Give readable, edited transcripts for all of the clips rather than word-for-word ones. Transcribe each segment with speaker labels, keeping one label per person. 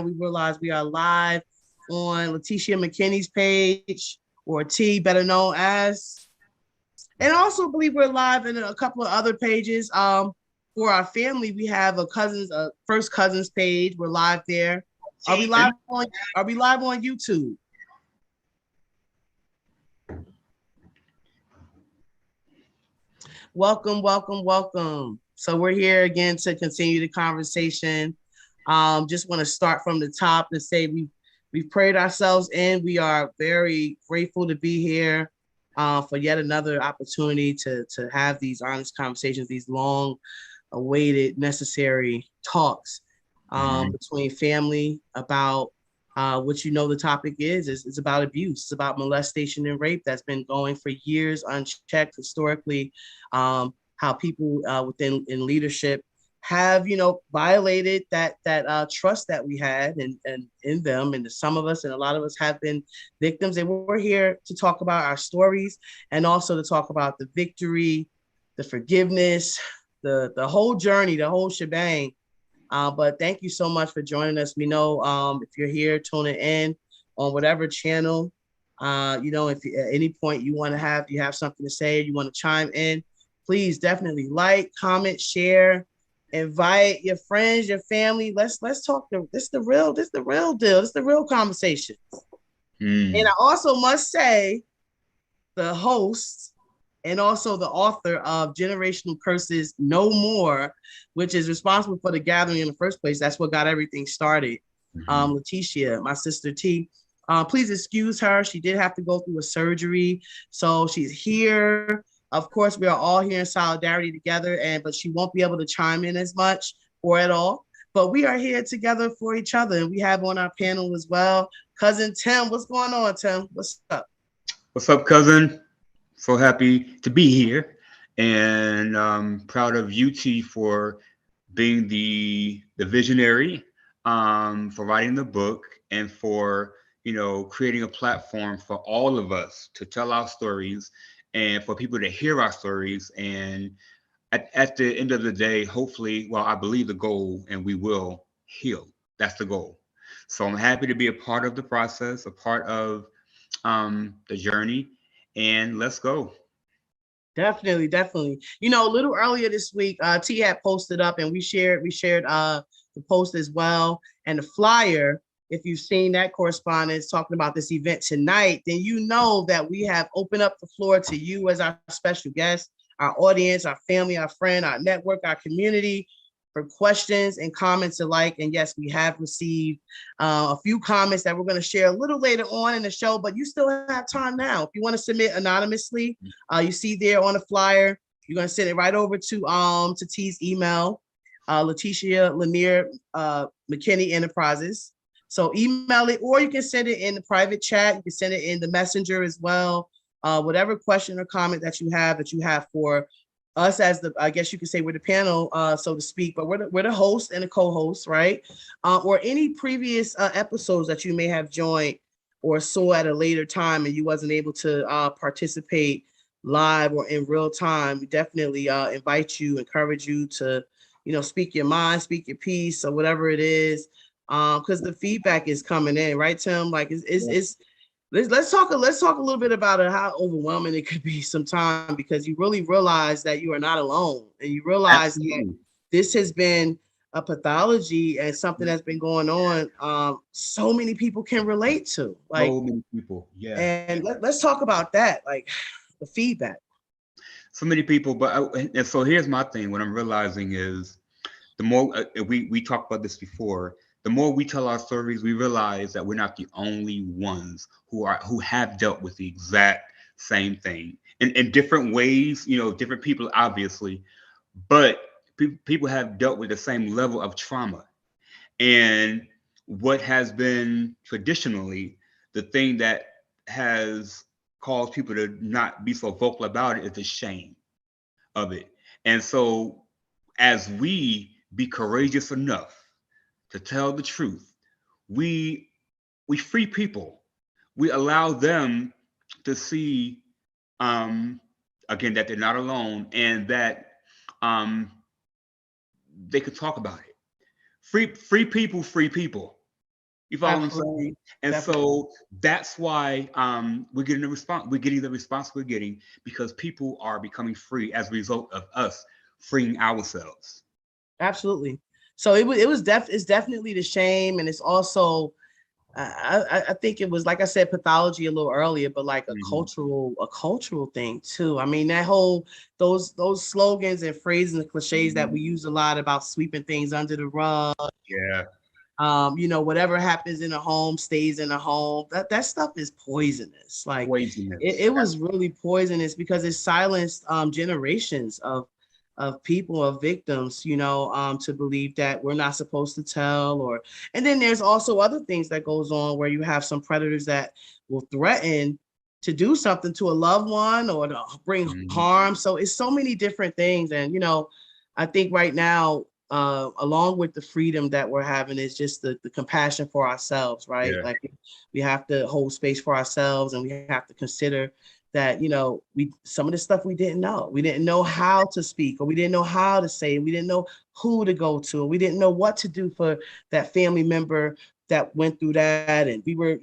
Speaker 1: we realize we are live on LaTishia McKinnie's page, or T, better known as. And I also believe we're live in a couple of other pages. For our family, we have a first cousins page. We're live there. Are we live on YouTube? Welcome, welcome, welcome. So we're here again to continue the conversation. Just want to start from the top and say we've prayed ourselves in. We are very grateful to be here for yet another opportunity to have these honest conversations, these long awaited, necessary talks between family about what the topic is. It's about abuse. It's about molestation and rape that's been going for years unchecked historically. How people within in leadership have violated that trust that we had and in them, and some of us and a lot of us have been victims. And we're here to talk about our stories and also to talk about the victory, the forgiveness, the whole journey, the whole shebang. But thank you so much for joining us. We know if you're here tuning in on whatever channel, if at any point you have something to say, or you want to chime in, please definitely like, comment, share, invite your friends, your family. Let's talk. This the real deal. This the real conversation. And I also must say, the host and also the author of Generational Curses No More, which is responsible for the gathering in the first place. That's what got everything started. LaTishia, my sister T. Please excuse her. She did have to go through a surgery, so she's here. Of course, we are all here in solidarity together, but she won't be able to chime in as much or at all. But we are here together for each other, and we have on our panel as well, cousin Tim. What's going on, Tim? What's up?
Speaker 2: What's up, cousin? So happy to be here, and proud of UT for being the visionary, for writing the book, and for creating a platform for all of us to tell our stories and for people to hear our stories. And at the end of the day, hopefully, well, I believe the goal, and we will heal. That's the goal. So I'm happy to be a part of the process, a part of the journey, and let's go.
Speaker 1: Definitely. A little earlier this week, T had posted up, and we shared the post as well, and the flyer. If you've seen that correspondence talking about this event tonight, then you know that we have opened up the floor to you as our special guest, our audience, our family, our friend, our network, our community, for questions and comments alike. And yes, we have received a few comments that we're going to share a little later on in the show, but you still have time now. If you want to submit anonymously, you see there on the flyer, you're going to send it right over to T's email, LaTishia LaNier-Mckinnie Enterprises. So email it, or you can send it in the private chat. You can send it in the messenger as well. Whatever question or comment that you have for us as I guess you could say we're the panel, so to speak, but we're the host and the co-host, right? Or any previous episodes that you may have joined or saw at a later time and you wasn't able to participate live or in real time. We definitely invite you, encourage you to, speak your mind, speak your piece, or whatever it is. Because the feedback is coming in, right, Tim? Like let's talk a little bit about how overwhelming it could be sometimes, because you really realize that you are not alone, and you realize that this has been a pathology and something that's been going on. So many people can relate to, like
Speaker 2: so many people, yeah.
Speaker 1: And let's talk about that, like the feedback.
Speaker 2: So many people, and so here's my thing. What I'm realizing is, the more we talked about this before, the more we tell our stories, we realize that we're not the only ones who have dealt with the exact same thing in different ways. Different people, obviously, but people have dealt with the same level of trauma. And what has been traditionally the thing that has caused people to not be so vocal about it is the shame of it. And so, as we be courageous enough to tell the truth, we free people. We allow them to see, again, that they're not alone, and that they could talk about it. Free people, free people. You follow what I'm
Speaker 1: Absolutely.
Speaker 2: saying? And
Speaker 1: Definitely.
Speaker 2: so that's why we're getting the response. We're getting the response we're getting because people are becoming free as a result of us freeing ourselves.
Speaker 1: Absolutely. So it's definitely the shame, and it's also I think it was, like I said, pathology a little earlier, but like
Speaker 2: Hmm.
Speaker 1: a cultural thing too. I mean, that whole those slogans and phrases and cliches that we use a lot about sweeping things under the rug.
Speaker 2: Yeah,
Speaker 1: Whatever happens in a home stays in a home. That stuff is poisonous. Like
Speaker 2: poisonous.
Speaker 1: it was really poisonous because it silenced generations of people, of victims, to believe that we're not supposed to tell. Or and then there's also other things that goes on where you have some predators that will threaten to do something to a loved one or to bring
Speaker 2: Mhm.
Speaker 1: harm. So it's so many different things. And I think right now, along with the freedom that we're having, is just the compassion for ourselves, right?
Speaker 2: Yeah,
Speaker 1: Like we have to hold space for ourselves, and we have to consider that we some of the stuff we didn't know how to speak, or we didn't know how to say, we didn't know who to go to, or we didn't know what to do for that family member that went through that, and we were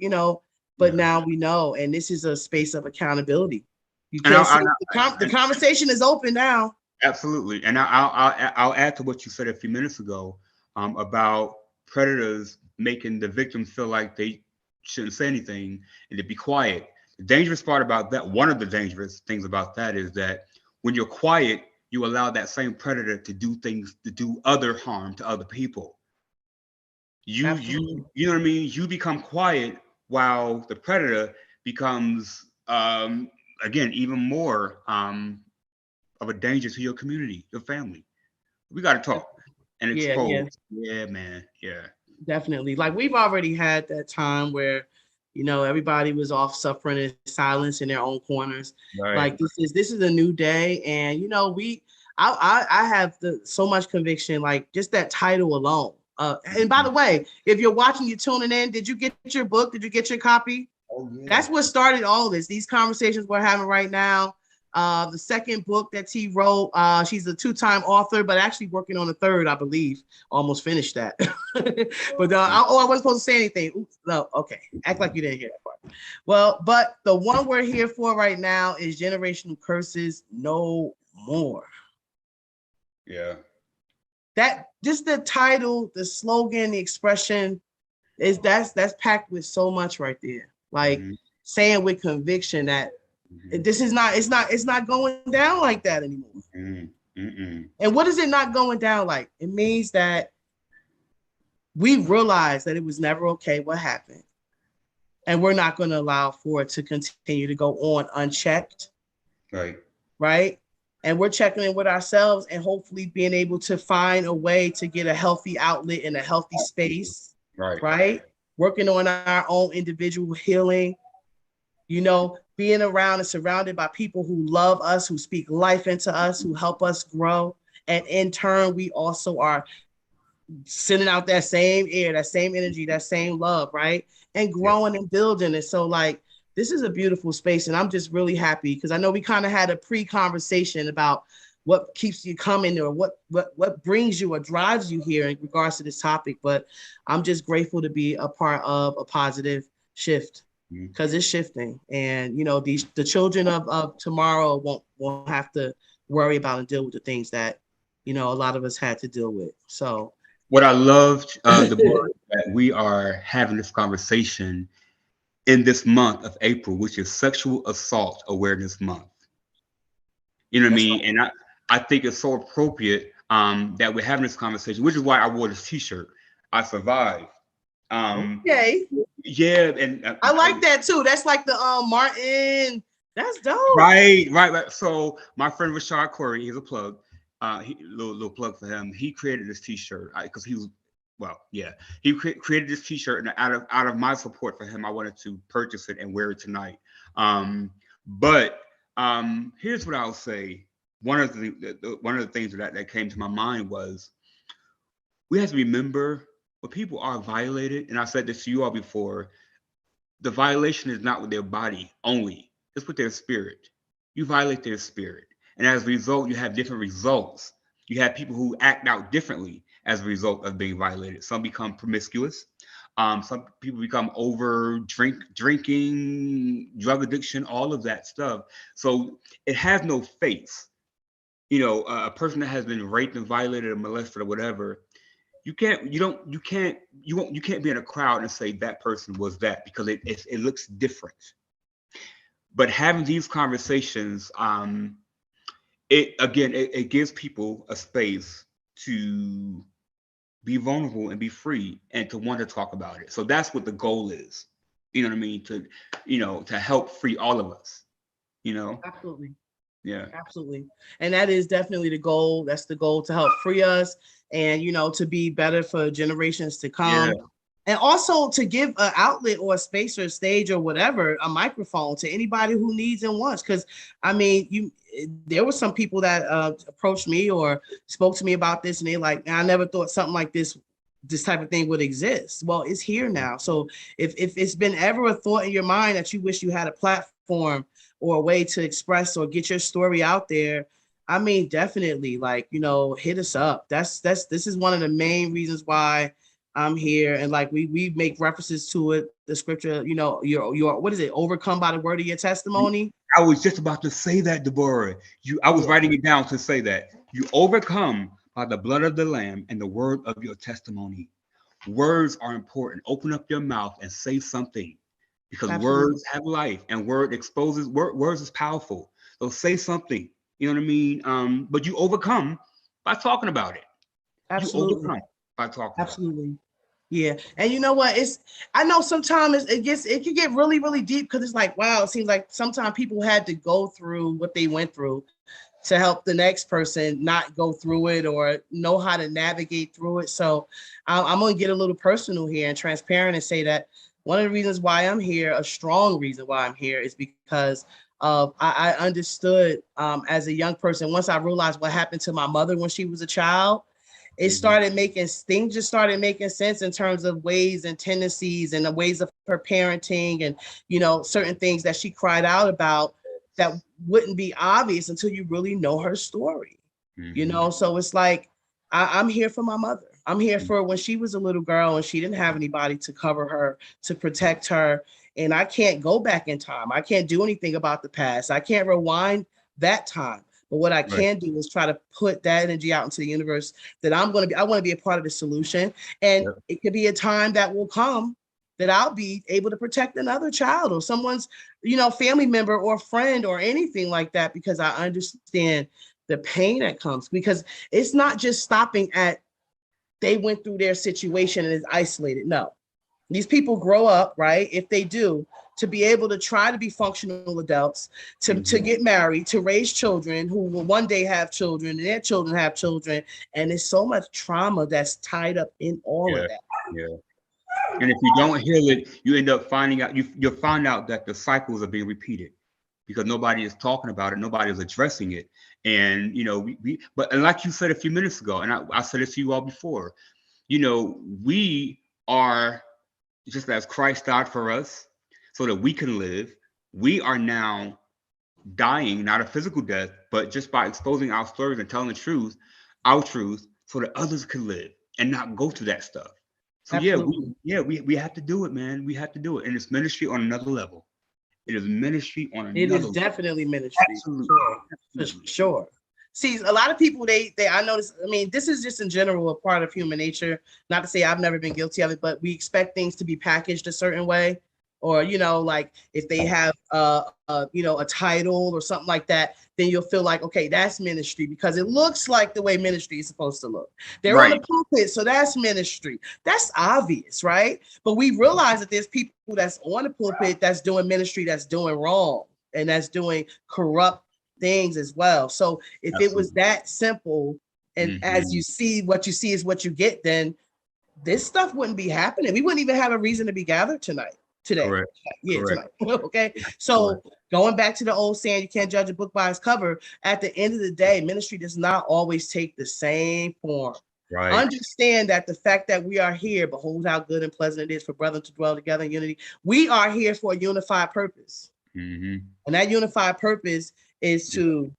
Speaker 1: but
Speaker 2: yeah.
Speaker 1: now we know, and this is a space of accountability. You
Speaker 2: And
Speaker 1: can't say the conversation is open now.
Speaker 2: absolutely. And I'll add to what you said a few minutes ago about predators making the victims feel like they shouldn't say anything and to be quiet. The dangerous part about that, one of the dangerous things about that is that when you're quiet, you allow that same predator to do things to do other harm to other people.
Speaker 1: Absolutely.
Speaker 2: You know what I mean? You become quiet while the predator becomes again even more of a danger to your community, your family. We got to talk and
Speaker 1: Yeah, yeah.
Speaker 2: expose. Yeah, man. Yeah.
Speaker 1: Definitely. Like we've already had that time where, everybody was off suffering in silence in their own corners.
Speaker 2: Right.
Speaker 1: Like this is a new day, and I have so much conviction, like just that title alone. And by
Speaker 2: Mhm.
Speaker 1: the way, if you're watching, you're tuning in, did you get your book? Did you get your copy?
Speaker 2: Oh yeah.
Speaker 1: That's what started all this. These conversations we're having right now. The second book that he wrote, she's a two-time author, but actually working on a third, I believe. Almost finished that. But I wasn't supposed to say anything. Oops, no, okay. Act like you didn't hear that part. Well, but the one we're here for right now is Generational Curses No More.
Speaker 2: Yeah.
Speaker 1: That just the title, the slogan, the expression is that's packed with so much right there. Like
Speaker 2: Hmm.
Speaker 1: saying with conviction that
Speaker 2: Hmm.
Speaker 1: this is not it's not going down like that anymore.
Speaker 2: Hmm. Hmm.
Speaker 1: And what is it not going down like? It means that we realized that it was never okay what happened, and we're not going to allow for it to continue to go on unchecked,
Speaker 2: Right.
Speaker 1: right? And we're checking in with ourselves and hopefully being able to find a way to get a healthy outlet in a healthy space,
Speaker 2: Right.
Speaker 1: right? Working on our own individual healing, being around and surrounded by people who love us, who speak life into us, who help us grow. And in turn, we also are sending out that same air, that same energy, that same love, right? And
Speaker 2: Yeah.
Speaker 1: growing and building. And so, like, this is a beautiful space. And I'm just really happy because I know we kind of had a pre-conversation about what keeps you coming, or what brings you or drives you here in regards to this topic. But I'm just grateful to be a part of a positive shift,
Speaker 2: Mhm.
Speaker 1: because it's shifting. And the children of tomorrow won't have to worry about and deal with the things that a lot of us had to deal with. So
Speaker 2: What I loved the more that we are having this conversation in this month of April, which is Sexual Assault Awareness Month. You know what I
Speaker 1: that's
Speaker 2: mean? And I think it's so appropriate that we're having this conversation, which is why I wore this T-shirt. I survived. Um,
Speaker 1: okay.
Speaker 2: yeah, and
Speaker 1: I like that too. That's like the Martin. That's dope.
Speaker 2: right. So my friend Rashad Corey, he's a plug. Little plug for him. He created this T-shirt because he was, well, yeah, he created this T-shirt, and out of my support for him, I wanted to purchase it and wear it tonight. But here's what I'll say. One of the things that came to my mind was we have to remember when people are violated, and I said this to you all before. The violation is not with their body only; it's with their spirit. You violate their spirit, and as a result, you have different results. You have people who act out differently as a result of being violated. Some become promiscuous. Some people become over drinking, drug addiction, all of that stuff. So it has no face. A person that has been raped and violated or molested or whatever, you can't be in a crowd and say that person was that, because it looks different. But having these conversations, it gives people a space to be vulnerable and be free and to want to talk about it. So that's what the goal is. You know what I mean? To help free all of us.
Speaker 1: Absolutely.
Speaker 2: Yeah.
Speaker 1: Absolutely. And that is definitely the goal. That's the goal, to help free us and, to be better for generations to
Speaker 2: Yeah.
Speaker 1: come. And also to give an outlet or a space or a stage or whatever, a microphone to anybody who needs and wants. Because, I mean, there were some people that approached me or spoke to me about this, and they like, I never thought something like this type of thing would exist. Well, it's here now. So if it's been ever a thought in your mind that you wish you had a platform or a way to express or get your story out there, I mean, definitely, like, hit us up. This is one of the main reasons why I'm here. And like we make references to it, the scripture, your what is it? Overcome by the word of your testimony.
Speaker 2: I was just about to say that, Deborah. I was writing it down to say that. You overcome by the blood of the Lamb and the word of your testimony. Words are important. Open up your mouth and say something, because
Speaker 1: Absolutely.
Speaker 2: words have life, and words is powerful. So say something. You know what I mean? But you overcome by talking about it.
Speaker 1: Absolutely.
Speaker 2: You overcome by talking about it.
Speaker 1: Absolutely. Yeah. And you know what? I know sometimes it can get really, really deep, because it's like, wow, it seems like sometimes people had to go through what they went through to help the next person not go through it or know how to navigate through it. So I'm going to get a little personal here and transparent and say that one of the reasons why I'm here, a strong reason why I'm here, is because I understood as a young person, once I realized what happened to my mother when she was a child, it started making things just started making sense in terms of ways and tendencies and the ways of her parenting and, certain things that she cried out about that wouldn't be obvious until you really know her story. So it's like, I'm here for my mother. I'm here for when she was a little girl and she didn't have anybody to cover her, to protect her. And I can't go back in time. I can't do anything about the past. I can't rewind that time. But what I
Speaker 2: Right.
Speaker 1: can do is try to put that energy out into the universe, that I want to be a part of the solution. And
Speaker 2: Yep.
Speaker 1: it could be a time that will come that I'll be able to protect another child or someone's, family member or friend or anything like that, because I understand the pain that comes, because it's not just stopping at they went through their situation and is isolated. No, these people grow up, right? If they do, to be able to try to be functional adults, to get married, to raise children who will one day have children, and their children have children. And there's so much trauma that's tied up in all of
Speaker 2: Yeah.
Speaker 1: that.
Speaker 2: Yeah. And if you don't heal it, you end up finding out you'll find out that the cycles are being repeated, because nobody is talking about it, nobody is addressing it. And and like you said a few minutes ago, and I said it to you all before, we are, just as Christ died for us so that we can live, we are now dying, not a physical death, but just by exposing our stories and telling the truth, our truth, so that others can live and not go through that stuff. So
Speaker 1: Absolutely.
Speaker 2: we have to do it, man. We have to do it. And it's ministry on another level. It is ministry on
Speaker 1: It
Speaker 2: another
Speaker 1: is
Speaker 2: level.
Speaker 1: definitely ministry, for
Speaker 2: Absolutely.
Speaker 1: sure. For
Speaker 2: Absolutely.
Speaker 1: sure. See, a lot of people, I notice, I mean, this is just in general a part of human nature. Not to say I've never been guilty of it, but we expect things to be packaged a certain way. Or, like if they have, a title or something like that, then you'll feel like, okay, that's ministry because it looks like the way ministry is supposed to look. They're on the
Speaker 2: Right.
Speaker 1: pulpit, so that's ministry. That's obvious, right? But we realize that there's people that's on the pulpit that's doing ministry that's doing wrong and that's doing corrupt things as well. So if it was
Speaker 2: Absolutely.
Speaker 1: that simple, and as you see, what you see is what you get, then this stuff wouldn't be happening. We wouldn't even have a reason to be gathered today.
Speaker 2: Correct.
Speaker 1: Yeah,
Speaker 2: Correct.
Speaker 1: tonight. Okay.
Speaker 2: Correct.
Speaker 1: So going back to the old saying, you can't judge a book by its cover. At the end of the day, ministry does not always take the same form.
Speaker 2: Right.
Speaker 1: Understand that the fact that we are here, behold how good and pleasant it is for brethren to dwell together in unity. We are here for a unified purpose.
Speaker 2: Mm-hmm.
Speaker 1: And that unified purpose is to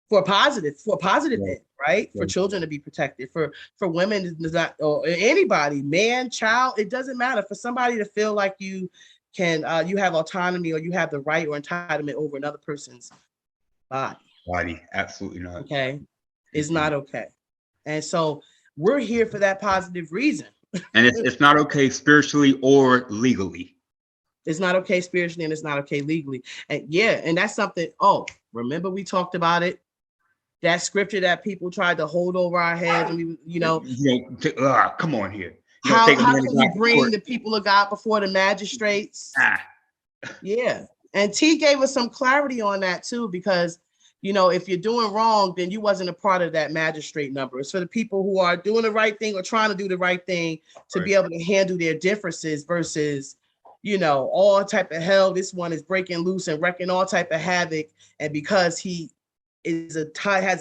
Speaker 1: for positive
Speaker 2: Right.
Speaker 1: end, right? For
Speaker 2: Right.
Speaker 1: children to be protected, for women to not, or anybody, man, child, it doesn't matter. For somebody to feel like you can, you have autonomy or you have the right or entitlement over another person's body,
Speaker 2: Body, absolutely not.
Speaker 1: okay, is
Speaker 2: Mm-mm.
Speaker 1: not okay. And so we're here for that positive reason.
Speaker 2: And it's not okay spiritually or legally.
Speaker 1: It's not okay spiritually and it's not okay legally. And yeah, and that's something, oh, remember we talked about it, that scripture that people tried to hold over our heads, and we,
Speaker 2: Come on here. You don't
Speaker 1: how
Speaker 2: take a
Speaker 1: how
Speaker 2: man of
Speaker 1: can you
Speaker 2: God to
Speaker 1: bring
Speaker 2: court.
Speaker 1: the people of God before the magistrates?
Speaker 2: Ah,
Speaker 1: Yeah. And T gave us some clarity on that too, because if you're doing wrong, then you wasn't a part of that magistrate number. It's for the people who are doing the right thing or trying to do the right thing to
Speaker 2: right.
Speaker 1: be able to handle their differences versus, all type of hell. This one is breaking loose and wrecking all type of havoc. And because he has a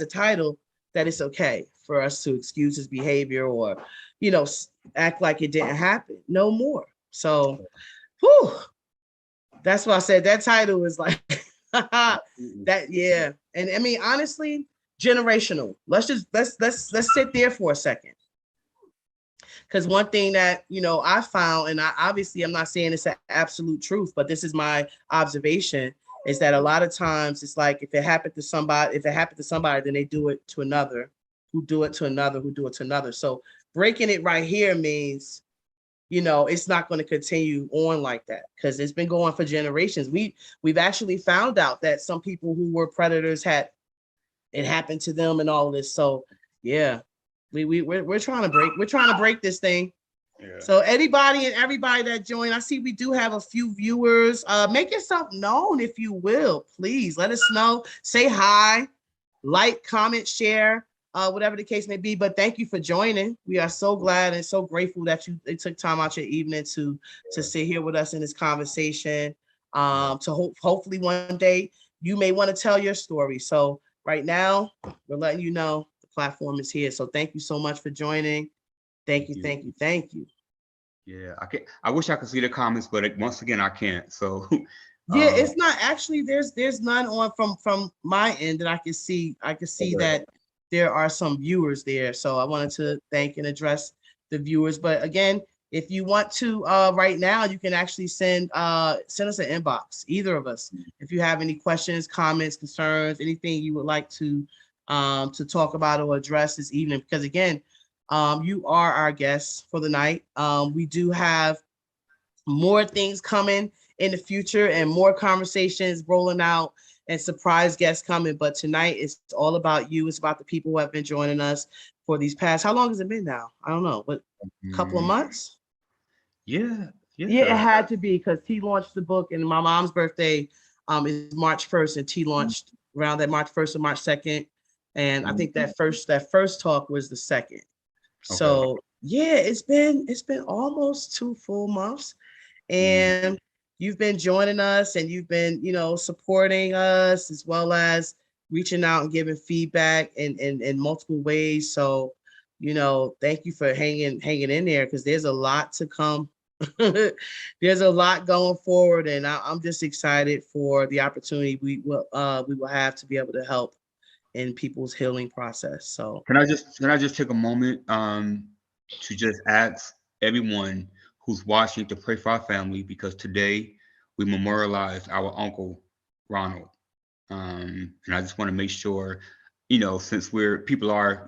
Speaker 1: title, that it's okay for us to excuse his behavior or, act like it didn't happen. No more. So, whew, that's why I said that title is like that. Yeah. And I mean, honestly, generational. Let's sit there for a second. Because one thing that I found, and I'm not saying it's an absolute truth, but this is my observation, is that a lot of times it's like if it happened to somebody, then they do it to another, who do it to another, who do it to another. So breaking it right here means it's not going to continue on like that because it's been going for generations. We've actually found out that some people who were predators had it happen to them and all of this. So yeah, we're trying to break this thing.
Speaker 2: Yeah.
Speaker 1: So anybody and everybody that joined, I see we do have a few viewers. Make yourself known if you will, please. Let us know. Say hi, like, comment, share, whatever the case may be. But thank you for joining. We are so glad and so grateful that you took time out your evening to sit here with us in this conversation. To hopefully one day you may want to tell your story. So right now, we're letting you know the platform is here. So thank you so much for joining. Thank you, thank you, thank you.
Speaker 2: Yeah, I wish I could see the comments, but once again, I can't. So,
Speaker 1: Yeah, it's not actually. There's none on from my end that I can see. I can see
Speaker 2: okay.
Speaker 1: that there are some viewers there. So I wanted to thank and address the viewers. But again, if you want to right now, you can actually send us an inbox, either of us. If you have any questions, comments, concerns, anything you would like to talk about or address this evening, because again, you are our guests for the night. We do have more things coming in the future and more conversations rolling out and surprise guests coming. But tonight it's all about you. It's about the people who have been joining us for these past, how long has it been now? I don't know, but a couple of
Speaker 2: Mm,
Speaker 1: months?
Speaker 2: yeah,
Speaker 1: Yeah, it
Speaker 2: yeah.
Speaker 1: had to be because T launched the book and my mom's birthday is March 1st and T launched around that March 1st or March 2nd. And I think that first talk was the second.
Speaker 2: Okay.
Speaker 1: So yeah, it's been almost 2 full months.
Speaker 2: Mm,
Speaker 1: And you've been joining us and you've been supporting us as well as reaching out and giving feedback in multiple ways. So thank you for hanging in there, because there's a lot to come. There's a lot going forward, and I'm just excited for the opportunity we will have to be able to help in people's healing process. So
Speaker 2: can I just take a moment to just ask everyone who's watching to pray for our family because today we memorialized our uncle Ronald. And I just want to make sure, since people are,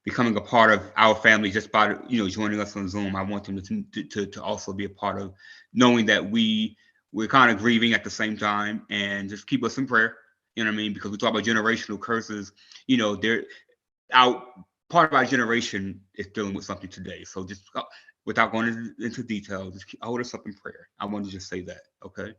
Speaker 2: becoming a part of our family just by joining us on Zoom. I want them to also be a part of knowing that we're kind of grieving at the same time, and just keep us in prayer. You know what I mean? Because we talk about generational curses. They're our part of our generation is dealing with something today. So just without going into detail, just hold us up in prayer. I want to just say that. Okay.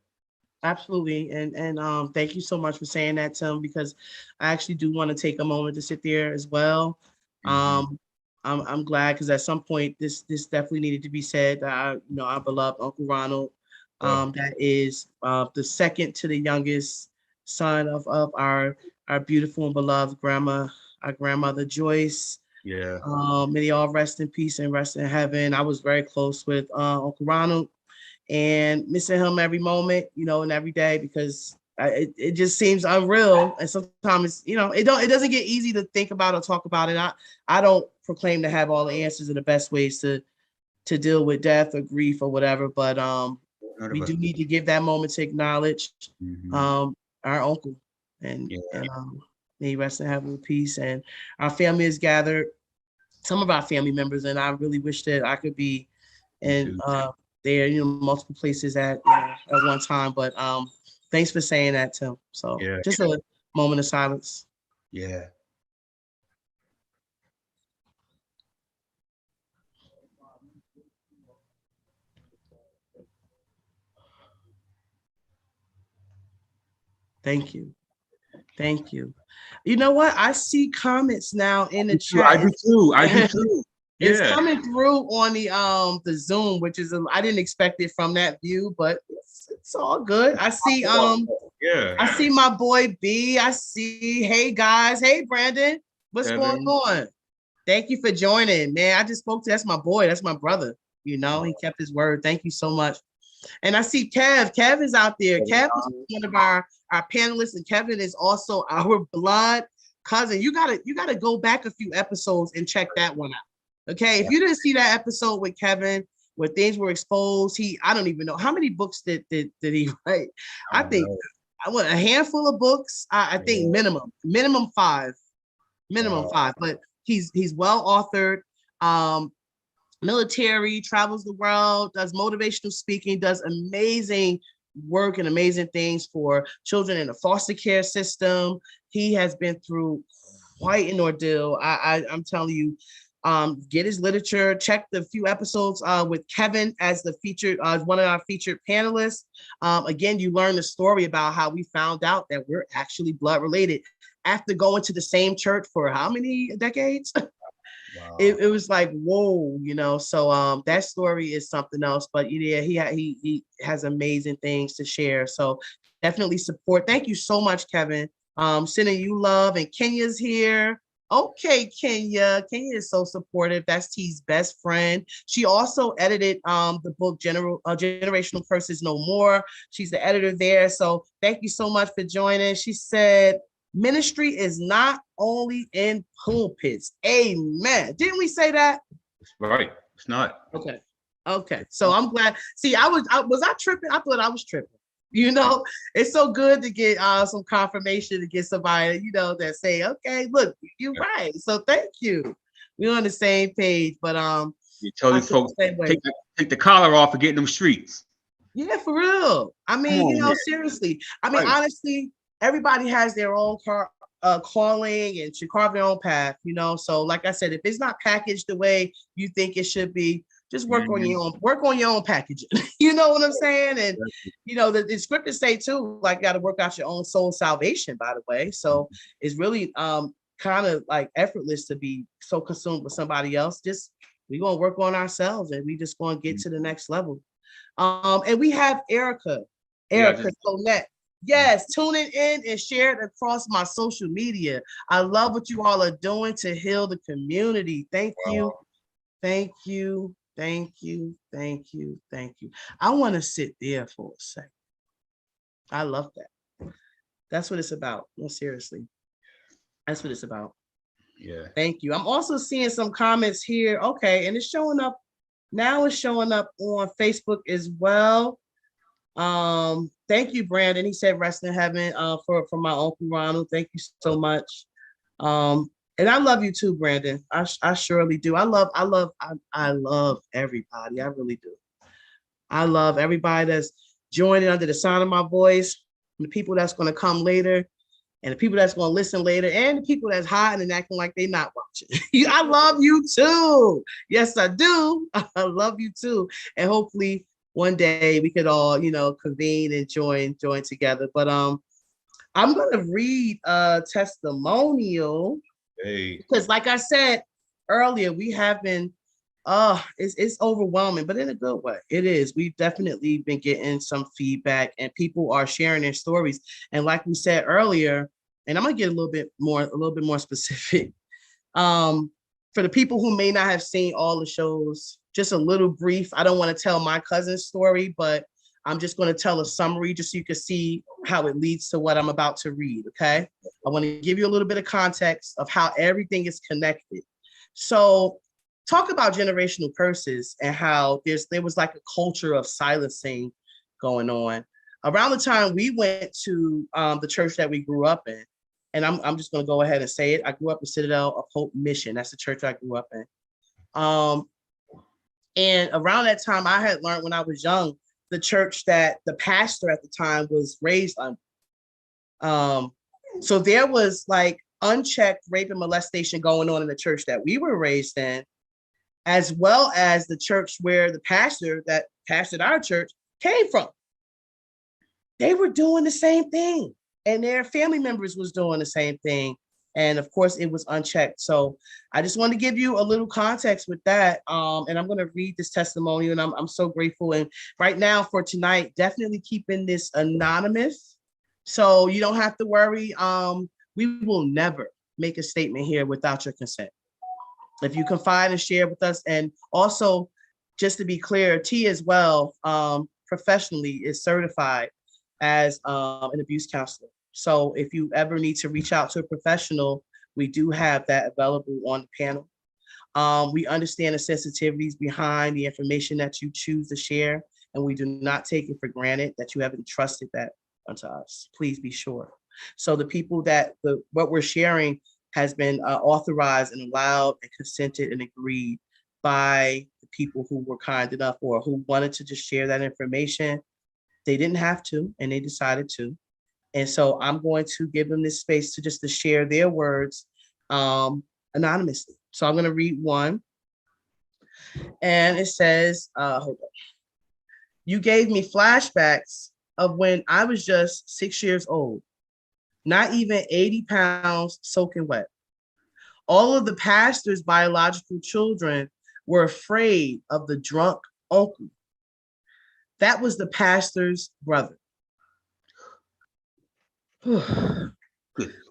Speaker 1: absolutely. And thank you so much for saying that, Tim, because I actually do want to take a moment to sit there as well.
Speaker 2: Mm-hmm.
Speaker 1: Um, I'm glad because at some point this definitely needed to be said. Our beloved Uncle Ronald,
Speaker 2: Yeah.
Speaker 1: that is the second to the youngest son of our beautiful and beloved our grandmother Joyce.
Speaker 2: Yeah.
Speaker 1: May they all rest in peace and rest in heaven. I was very close with Uncle Ronald and missing him every moment, and every day, because it just seems unreal. And sometimes, you know, it doesn't get easy to think about or talk about it. I don't proclaim to have all the answers or the best ways to deal with death or grief or whatever, but we do need to give that moment to acknowledge our uncle and may he rest in heavenly peace. And our family is gathered, some of our family members, and I really wish that I could be in there, you know, multiple places at one time. But thanks for saying that, Tim. So just a moment of silence.
Speaker 2: Yeah.
Speaker 1: Thank you. Thank you. You know what? I see comments now in the chat.
Speaker 2: I do too. I do too. Yeah.
Speaker 1: It's coming through on the Zoom, which is I didn't expect it from that view, but it's all good. I see I see my boy B. I see, hey guys, hey Brandon, what's going on? Thank you for joining, man. I just spoke to, that's my boy, that's my brother. You know, he kept his word. Thank you so much. And I see Kev. Kev is out there. Kev is one of our panelists, and Kevin is also our blood cousin. You gotta go back a few episodes and check that one out. Okay, if you didn't see that episode with Kevin where things were exposed, I don't even know how many books did he write. I think I want a handful of books. I think minimum five, but he's well authored. Military, travels the world, does motivational speaking, does amazing work and amazing things for children in the foster care system. He has been through quite an ordeal. I'm telling you, get his literature, check the few episodes with Kevin as the featured, one of our featured panelists. Again, you learn the story about how we found out that we're actually blood related after going to the same church for how many decades? Wow. It was like, whoa, you know. So that story is something else. But yeah, he has amazing things to share. So definitely support. Thank you so much, Kevin. Sending you love. And Kenya's here. Okay, Kenya. Kenya is so supportive. That's T's best friend. She also edited the book Generational Curses No More. She's the editor there. So thank you so much for joining. She said, ministry is not only in pulpits. Amen. Didn't we say that?
Speaker 2: Right. It's not.
Speaker 1: Okay. So I'm glad. See, was I tripping? I thought I was tripping. You know, it's so good to get some confirmation, to get somebody, you know, that say, okay, look, you're right. So thank you. We're on the same page. But
Speaker 2: you tell these folks take the collar off and get in them streets.
Speaker 1: Yeah, for real. I mean, you know, seriously. I mean, honestly, everybody has their own calling and should carve their own path, you know. So like I said, if it's not packaged the way you think it should be, just work on your own packaging. You know what I'm saying? And you know, the scriptures say too, like, got to work out your own soul salvation, by the way. So it's really kind of like effortless to be so consumed with somebody else. Just we're gonna work on ourselves, and we just gonna get to the next level. And we have Erica Sonette. Yes, tuning in and share it across my social media. I love what you all are doing to heal the community. Thank you. Thank you. Thank you. Thank you. Thank you. I want to sit there for a second. I love that. That's what it's about. No, seriously. That's what it's about.
Speaker 2: Yeah.
Speaker 1: Thank you. I'm also seeing some comments here. Okay, and it's showing up. Now it's showing up on Facebook as well. Thank you, Brandon. He said rest in heaven for my Uncle Ronald. Thank you so much. And I love you too, Brandon. I surely do. I love everybody. I really do. I love everybody that's joining under the sound of my voice, and the people that's going to come later, and the people that's going to listen later, and the people that's hiding and acting like they're not watching. I love you too. Yes, I do. I love you too. And hopefully one day we could all, you know, convene and join together. But I'm gonna read a testimonial. Because like I said earlier, we have been it's overwhelming, but in a good way. It is. We've definitely been getting some feedback, and people are sharing their stories. And like we said earlier, and I'm gonna get a little bit more specific. For the people who may not have seen all the shows, just a little brief. I don't want to tell my cousin's story, but I'm just going to tell a summary just so you can see how it leads to what I'm about to read, okay? I want to give you a little bit of context of how everything is connected. So talk about generational curses and how there was like a culture of silencing going on. Around the time we went to the church that we grew up in, and I'm just going to go ahead and say it. I grew up in Citadel of Hope Mission. That's the church I grew up in. And around that time, I had learned when I was young, the church that the pastor at the time was raised on. So there was like unchecked rape and molestation going on in the church that we were raised in, as well as the church where the pastor that pastored our church came from. They were doing the same thing, and their family members was doing the same thing. And of course, it was unchecked. So I just want to give you a little context with that. And I'm going to read this testimony, and I'm so grateful. And right now for tonight, definitely keeping this anonymous. So you don't have to worry. We will never make a statement here without your consent. If you confide and share with us, and also just to be clear, T as well, professionally is certified as an abuse counselor. So if you ever need to reach out to a professional, we do have that available on the panel. We understand the sensitivities behind the information that you choose to share, and we do not take it for granted that you have entrusted that unto us. Please be sure. So the people that what we're sharing has been authorized and allowed and consented and agreed by the people who were kind enough or who wanted to just share that information. They didn't have to, and they decided to. And so I'm going to give them this space to share their words anonymously. So I'm going to read one. And it says, hold on. You gave me flashbacks of when I was just 6 years old, not even 80 pounds soaking wet. All of the pastor's biological children were afraid of the drunk uncle. That was the pastor's brother.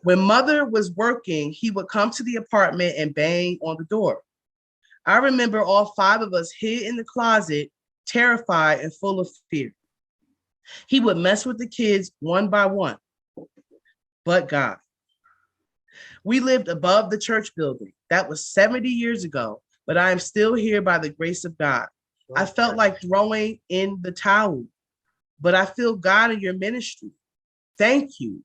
Speaker 1: When mother was working, he would come to the apartment and bang on the door. I remember all 5 of us hid in the closet, terrified and full of fear. He would mess with the kids one by one, but God. We lived above the church building. That was 70 years ago, but I am still here by the grace of God. I felt like throwing in the towel, but I feel God in your ministry. Thank you.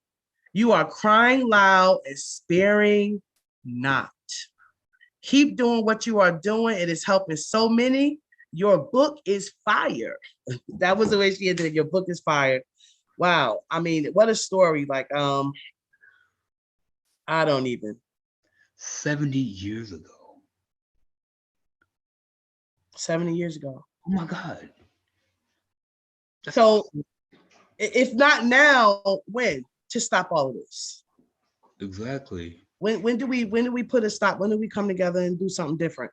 Speaker 1: You are crying loud and sparing not. Keep doing what you are doing. It is helping so many. Your book is fire. That was the way she ended it. Your book is fire. Wow. I mean, what a story. Like, I don't even.
Speaker 2: 70 years ago.
Speaker 1: 70 years ago.
Speaker 2: Oh my God.
Speaker 1: So if not now, when to stop all of this?
Speaker 2: Exactly.
Speaker 1: When do we put a stop? When do we come together and do something different?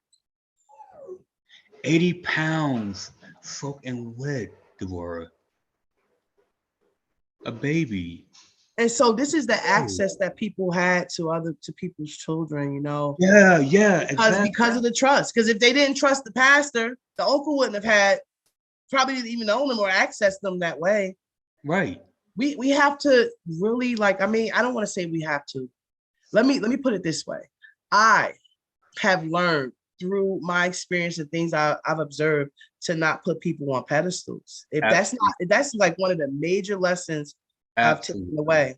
Speaker 2: 80 pounds soaking wet, Deborah. A baby.
Speaker 1: And so this is the access that people had to people's children, you know.
Speaker 2: Yeah, exactly.
Speaker 1: Because of the trust. Because if they didn't trust the pastor, the uncle wouldn't have had probably didn't even own them or access them that way.
Speaker 2: Right.
Speaker 1: We have to really I don't want to say we have to. Let me put it this way. I have learned through my experience and things I've observed to not put people on pedestals. That's like one of the major lessons I've taken away,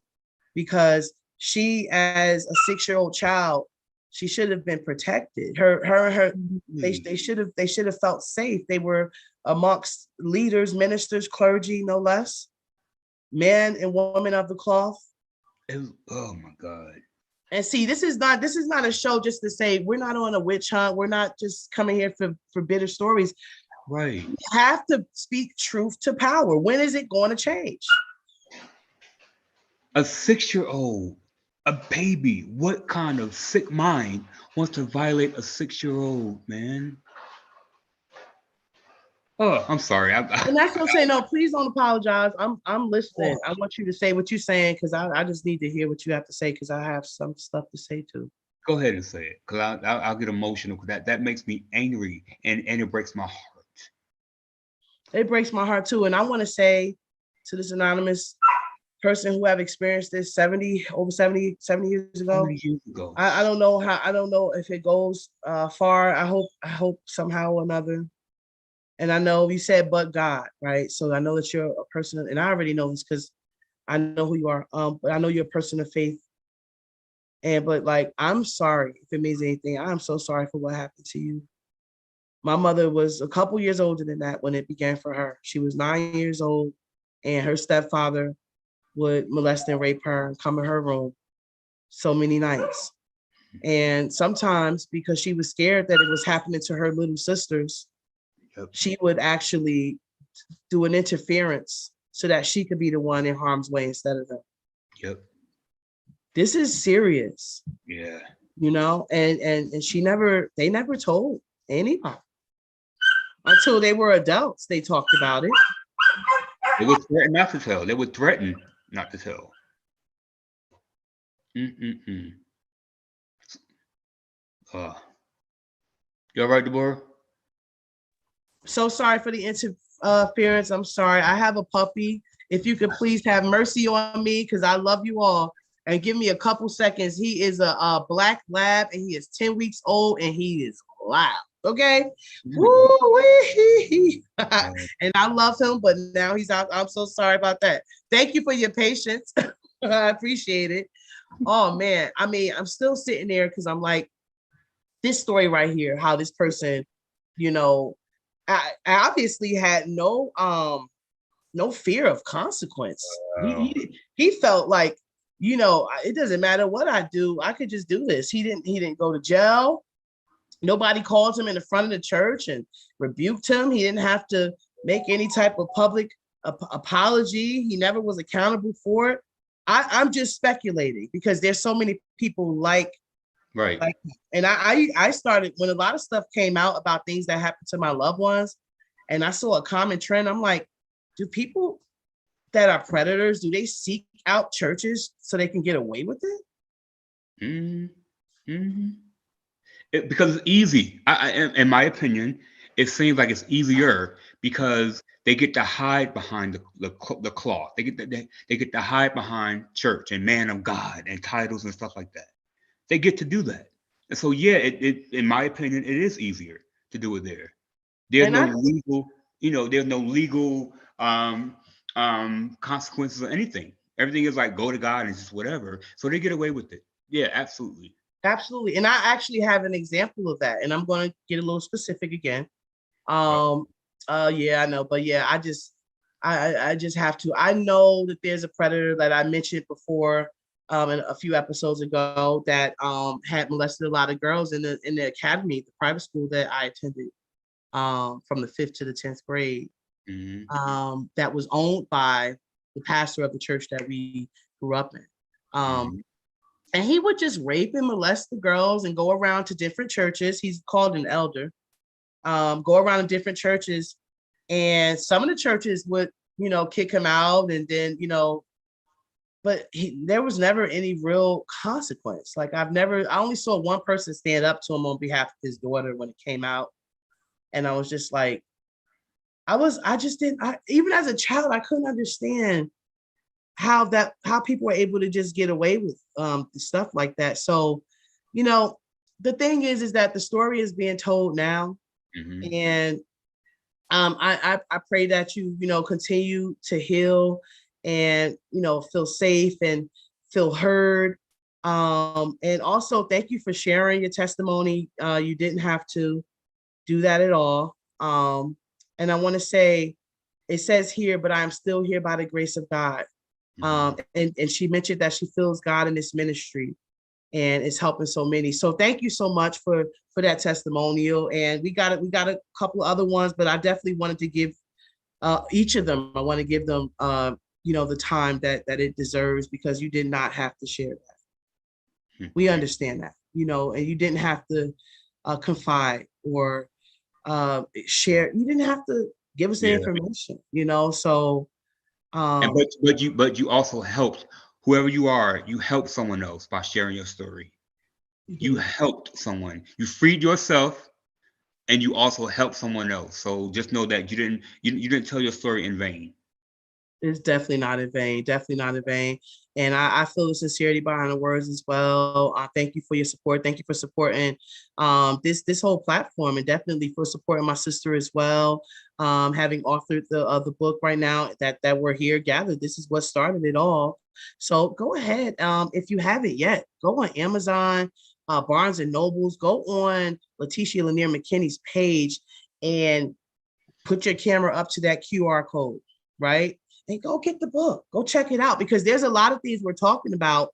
Speaker 1: because she, as a 6-year-old child, she should have been protected. They should have felt safe. They were amongst leaders, ministers, clergy, no less, men and women of the cloth.
Speaker 2: Oh my God.
Speaker 1: And see, this is not a show just to say we're not on a witch hunt. We're not just coming here for bitter stories.
Speaker 2: Right.
Speaker 1: We have to speak truth to power. When is it going to change?
Speaker 2: A 6-year-old, a baby. What kind of sick mind wants to violate a 6-year-old, man? Oh, I'm sorry.
Speaker 1: And that's what I'm saying. No, please don't apologize. I'm listening. I want you to say what you're saying, because I just need to hear what you have to say, because I have some stuff to say too.
Speaker 2: Go ahead and say it, because I'll get emotional, because that makes me angry, and it breaks my heart.
Speaker 1: it breaks my heart too. And I want to say to this anonymous person who have experienced this 70 years
Speaker 2: How
Speaker 1: ago.
Speaker 2: many years ago?
Speaker 1: I don't know how, I don't know if it goes far. I hope somehow or another. And I know you said, but God, right? So I know that you're a person, and I already know this because I know who you are. But I know you're a person of faith. And but like, I'm sorry if it means anything. I'm so sorry for what happened to you. My mother was a couple years older than that when it began for her. She was 9 years old, and her stepfather would molest and rape her and come in her room so many nights. And sometimes because she was scared that it was happening to her little sisters,
Speaker 2: Yep.
Speaker 1: she would actually do an interference so that she could be the one in harm's way instead of them.
Speaker 2: Yep.
Speaker 1: This is serious,
Speaker 2: Yeah.
Speaker 1: you know, and they never told anybody until they were adults. They talked about it.
Speaker 2: They would threaten not to tell. They would threaten not to tell. Mm-mm-mm. You all right, Deborah?
Speaker 1: So sorry for the interference. I'm sorry. I have a puppy. If you could please have mercy on me, because I love you all, and give me a couple seconds. He is a black lab, and he is 10 weeks old, and he is loud. Okay. Woo-wee. And I love him, but now he's out. I'm so sorry about that. Thank you for your patience. I appreciate it. Oh man. I mean, I'm still sitting there because I'm like, this story right here, how this person, you know, I obviously had no fear of consequence. He felt like, you know, it doesn't matter what I do, I could just do this. He didn't go to jail. Nobody called him in the front of the church and rebuked him. He didn't have to make any type of public apology. He never was accountable for it. I'm just speculating because there's so many people like
Speaker 2: Right.
Speaker 1: and I started when a lot of stuff came out about things that happened to my loved ones, and I saw a common trend. I'm like, do people that are predators, do they seek out churches so they can get away with it?
Speaker 2: Mm-hmm. Mm-hmm. Because it's easy. In my opinion, it seems like it's easier because they get to hide behind the cloth. They get to hide behind church and man of God and titles and stuff like that. They get to do that. And so yeah, it in my opinion, it is easier to do it there. There's
Speaker 1: And
Speaker 2: no
Speaker 1: I
Speaker 2: legal, there's no legal consequences or anything. Everything is like go to God and just whatever. So they get away with it. Yeah, absolutely.
Speaker 1: absolutely, and I actually have an example of that, and I'm going to get a little specific again.
Speaker 2: Oh,
Speaker 1: Um, yeah, I know, but yeah, I just have to. I know that there's a predator that I mentioned before, in a few episodes ago that had molested a lot of girls in the academy, the private school that I attended, from the 5th to the 10th grade.
Speaker 2: mm-hmm.
Speaker 1: That was owned by the pastor of the church that we grew up in. Um,
Speaker 2: Mm-hmm.
Speaker 1: and he would just rape and molest the girls and go around to different churches. He's called an elder. Go around to different churches, and some of the churches would, kick him out, and then, but there was never any real consequence. Like I only saw one person stand up to him on behalf of his daughter when it came out, and I was just like, I just didn't. Even as a child, I couldn't understand how people were able to just get away with stuff like that. So, you know, the thing is that the story is being told now,
Speaker 2: Mm-hmm.
Speaker 1: and I pray that you continue to heal and feel safe and feel heard. And also thank you for sharing your testimony. You didn't have to do that at all. And I want to say, it says here, but I am still here by the grace of God.
Speaker 2: Mm-hmm.
Speaker 1: And she mentioned that she feels God in this ministry and it's helping so many. So thank you so much for that testimonial. And we got a couple of other ones, but I definitely wanted to give each of them. I want to give them the time that it deserves, because you did not have to share that. We understand that, and you didn't have to confide or share. You didn't have to give us the
Speaker 2: Yeah.
Speaker 1: information, so
Speaker 2: And but you also helped whoever you are. You helped someone else by sharing your story. You helped someone. You freed yourself, and you also help someone else. So just know that you didn't tell your story in vain.
Speaker 1: It's definitely not in vain. Definitely not in vain. And I feel the sincerity behind the words as well. Thank you for your support. Thank you for supporting this whole platform, and definitely for supporting my sister as well. Having authored the book right now that we're here gathered. This is what started it all. So go ahead. If you haven't yet, go on Amazon, Barnes and Nobles. Go on LaTishia LaNier-Mckinnie's page and put your camera up to that QR code, right? And go get the book. Go check it out, because there's a lot of things we're talking about,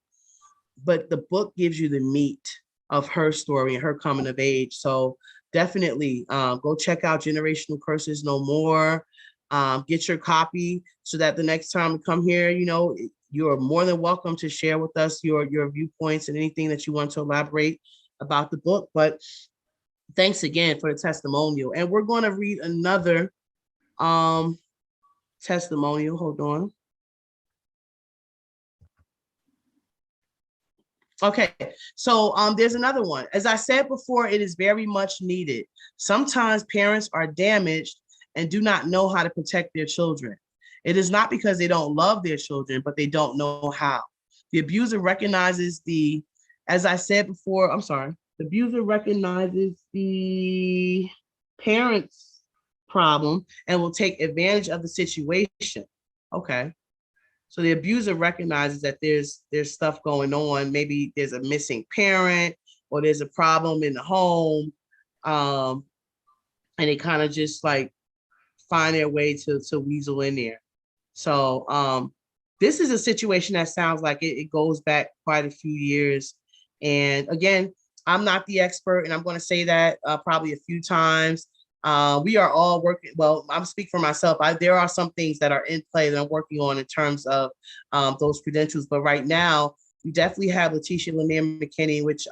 Speaker 1: but the book gives you the meat of her story and her coming of age. So definitely go check out Generational Curses No More. Get your copy so that the next time we come here, you're more than welcome to share with us your viewpoints and anything that you want to elaborate about the book. But thanks again for the testimonial. And we're going to read another testimonial. Hold on. Okay, so there's another one. As I said before, it is very much needed. Sometimes parents are damaged and do not know how to protect their children. It is not because they don't love their children, but they don't know how. The abuser recognizes as I said before, the abuser recognizes the parent's problem and will take advantage of the situation. Okay. So the abuser recognizes that there's stuff going on. Maybe there's a missing parent, or there's a problem in the home. And they kind of just like find their way to weasel in there. So this is a situation that sounds like it goes back quite a few years. And again, I'm not the expert, and I'm going to say that probably a few times. We are all working. Well, I'm speaking for myself. There are some things that are in play that I'm working on in terms of those credentials. But right now, we definitely have LaTishia LaNier-Mckinnie, which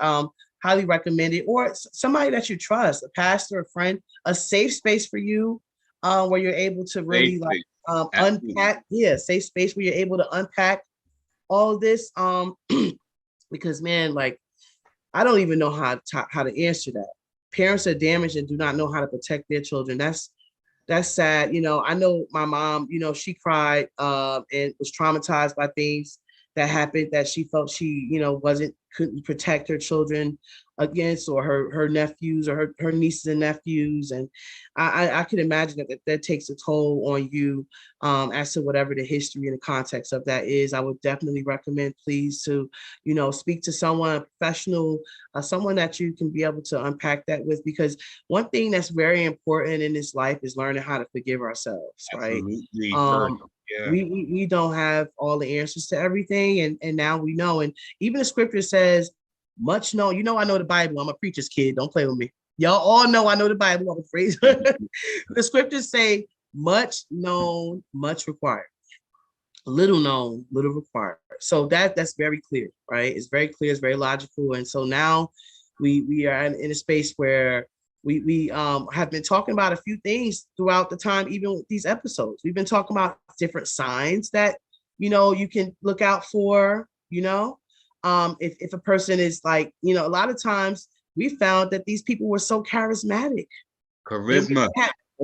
Speaker 1: highly recommended, or somebody that you trust, a pastor, a friend, a safe space for you, where you're able to really unpack. Yeah, safe space where you're able to unpack all of this. Because man, like, I don't even know how to answer that. Parents are damaged and do not know how to protect their children. That's sad. I know my mom, she cried and was traumatized by things that happened that she felt she, couldn't protect her children against, or her nephews, or her nieces and nephews. And I can imagine that takes a toll on you as to whatever the history and the context of that is. I would definitely recommend, please, to, speak to someone, a professional, someone that you can be able to unpack that with, because one thing that's very important in this life is learning how to forgive ourselves, right?
Speaker 2: Yeah.
Speaker 1: We don't have all the answers to everything, and now we know. And even the scripture says, much known. I know the Bible. I'm a preacher's kid. Don't play with me. Y'all all know I know the Bible. I'm afraid. The scriptures say, much known, much required. Little known, little required. So that's very clear, right? It's very clear. It's very logical. And so now we are in a space where we have been talking about a few things throughout the time, even with these episodes. We've been talking about different signs that, you can look out for, if a person is like, a lot of times we found that these people were so charismatic.
Speaker 2: Charisma.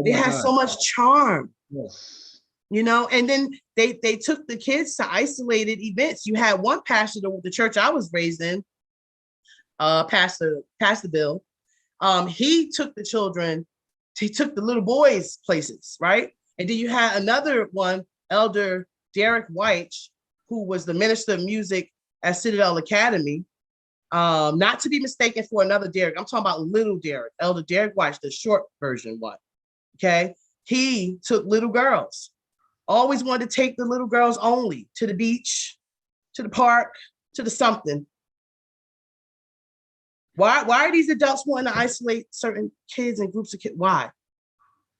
Speaker 1: They had so much charm.
Speaker 2: Yes.
Speaker 1: And then they took the kids to isolated events. You had one pastor, the church I was raised in, Pastor Bill. He took the children, he took the little boys places, right? And then you had another one, Elder Derek White, who was the minister of music at Citadel Academy. Not to be mistaken for another Derek. I'm talking about little Derek, Elder Derek White, the short version one. Okay. He took little girls, always wanted to take the little girls only to the beach, to the park, to the something. Why are these adults wanting to isolate certain kids and groups of kids? Why?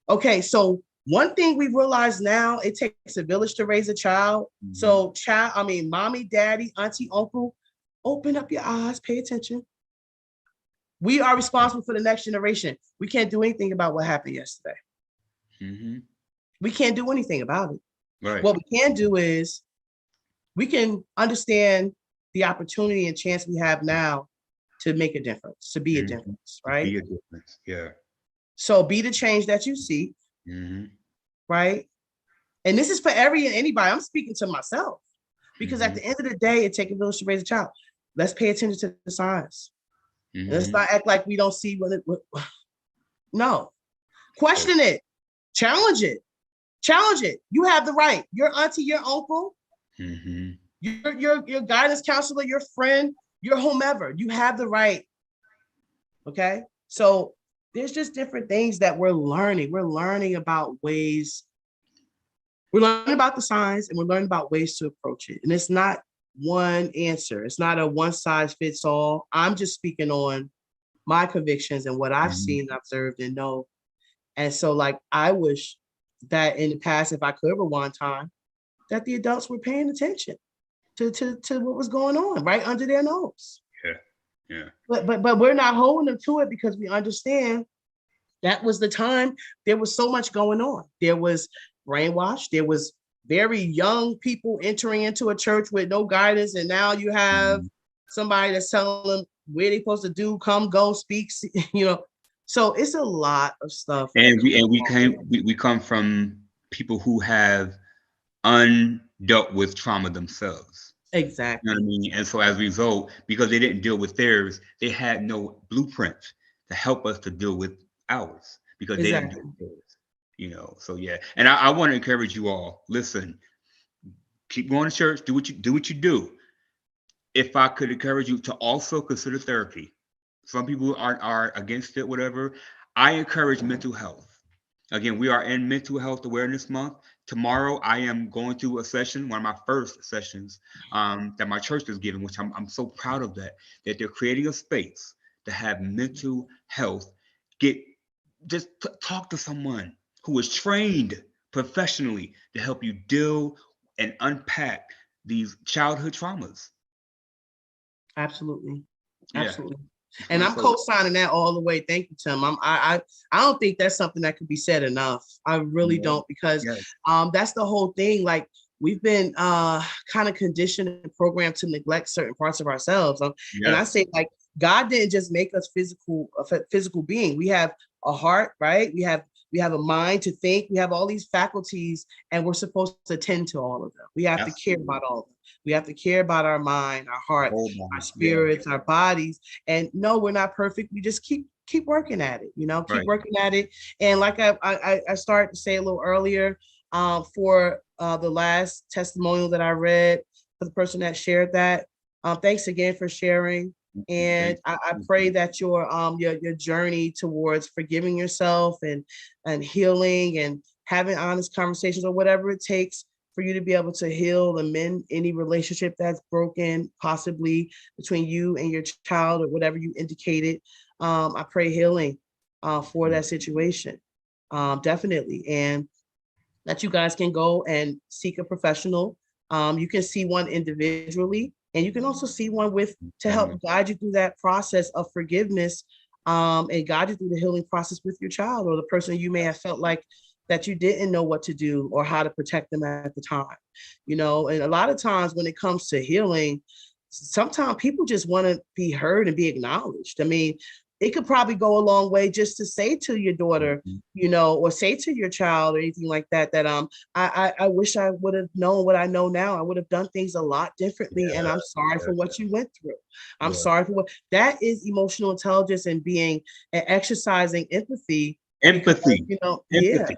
Speaker 1: Okay, so one thing we realize now, it takes a village to raise a child. Mm-hmm. So mommy, daddy, auntie, uncle, open up your eyes, pay attention. We are responsible for the next generation. We can't do anything about what happened yesterday. Mm-hmm. We can't do anything about it.
Speaker 2: Right.
Speaker 1: What we can do is we can understand the opportunity and chance we have now to make a difference, to be a difference, right?
Speaker 2: Be a difference, yeah.
Speaker 1: So be the change that you see, right? And this is for anybody. I'm speaking to myself because at the end of the day, it takes a village to raise a child. Let's pay attention to the signs. And let's not act like we don't see no. Question it. Challenge it. Challenge it. You have the right. Your auntie, your uncle, your guidance counselor, your friend, your whomever. You have the right. Okay? So there's just different things that we're learning. We're learning about ways. We're learning about the signs and we're learning about ways to approach it. And it's not one answer. It's not a one size fits all. I'm just speaking on my convictions and what I've seen, observed, and know. And so, like, I wish that in the past, if I could rewind time, that the adults were paying attention to what was going on right under their nose.
Speaker 2: Yeah.
Speaker 1: But we're not holding them to it because we understand that was the time. There was so much going on. There was brainwash. There was very young people entering into a church with no guidance, and now you have somebody that's telling them where they're supposed to do, come, go, speak. So it's a lot of stuff.
Speaker 2: And we come from people who have undealt with trauma themselves.
Speaker 1: Exactly.
Speaker 2: You know what I mean? And so as a result, because they didn't deal with theirs, they had no blueprint to help us to deal with ours because they didn't deal with theirs. So yeah. And I want to encourage you all, listen, keep going to church, do what you do. If I could encourage you to also consider therapy. Some people are against it, whatever. I encourage mental health. Again, we are in Mental Health Awareness Month. Tomorrow, I am going through a session, one of my first sessions that my church is giving, which I'm so proud of that they're creating a space to have mental health. Talk to someone who is trained professionally to help you deal and unpack these childhood traumas.
Speaker 1: Absolutely. Absolutely. And I'm co-signing that all the way. Thank you, Tim. I don't think that's something that could be said enough. I really don't, because that's the whole thing. Like, we've been kind of conditioned and programmed to neglect certain parts of ourselves. And I say, like, God didn't just make us a physical being. We have a heart, right? We have a mind to think. We have all these faculties, and we're supposed to tend to all of them. We have to care about all of them. We have to care about our mind, our heart, our spirits, our bodies. And no, we're not perfect. We just keep working at it, keep working at it. And like I started to say a little earlier, for the last testimonial that I read, for the person that shared that, thanks again for sharing. And I pray that your journey towards forgiving yourself and healing and having honest conversations, or whatever it takes for you to be able to heal and mend any relationship that's broken, possibly between you and your child or whatever you indicated. I pray healing for that situation, definitely. And that you guys can go and seek a professional. You can see one individually, and you can also see one to help guide you through that process of forgiveness, and guide you through the healing process with your child or the person you may have felt like that you didn't know what to do or how to protect them at the time. And a lot of times when it comes to healing, sometimes people just want to be heard and be acknowledged. I mean, it could probably go a long way just to say to your daughter, or say to your child or anything like that, that I wish I would have known what I know now. I would have done things a lot differently. And I'm sorry for what you went through. I'm sorry for what that is. Emotional intelligence and being and exercising empathy.
Speaker 2: Empathy.
Speaker 1: Empathy.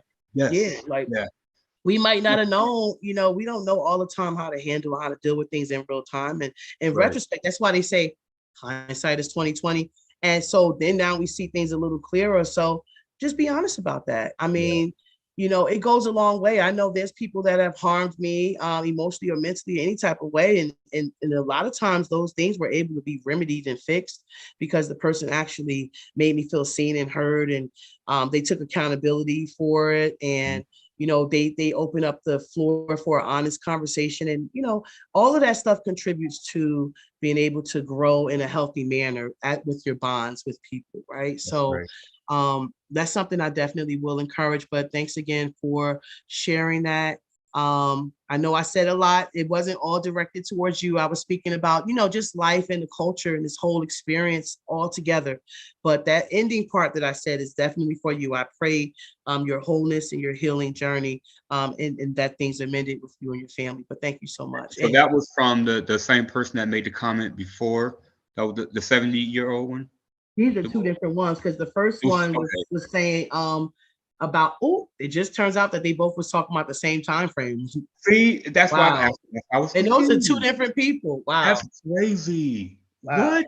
Speaker 1: We might not have known, we don't know all the time how to handle, how to deal with things in real time. And in retrospect, that's why they say hindsight is 20/20. And so then now we see things a little clearer. So just be honest about that. I mean, it goes a long way. I know there's people that have harmed me emotionally or mentally, any type of way. And a lot of times those things were able to be remedied and fixed because the person actually made me feel seen and heard. And they took accountability for it. And they open up the floor for an honest conversation. And, all of that stuff contributes to being able to grow in a healthy manner with your bonds with people, right? That's something I definitely will encourage. But thanks again for sharing that. I know I said a lot. It wasn't all directed towards you. I was speaking about, just life and the culture and this whole experience all together. But that ending part that I said is definitely for you. I pray your wholeness and your healing journey, and that things are mended with you and your family. But thank you so much.
Speaker 2: So that was from the same person that made the comment before, that was the 70-year-old one?
Speaker 1: These are two different ones, because the first one was saying about, it just turns out that they both was talking about the same time frame.
Speaker 2: See, that's why
Speaker 1: Wow.
Speaker 2: I was
Speaker 1: And
Speaker 2: confused.
Speaker 1: those are two different people. Wow.
Speaker 2: That's crazy.
Speaker 1: Wow.
Speaker 2: What?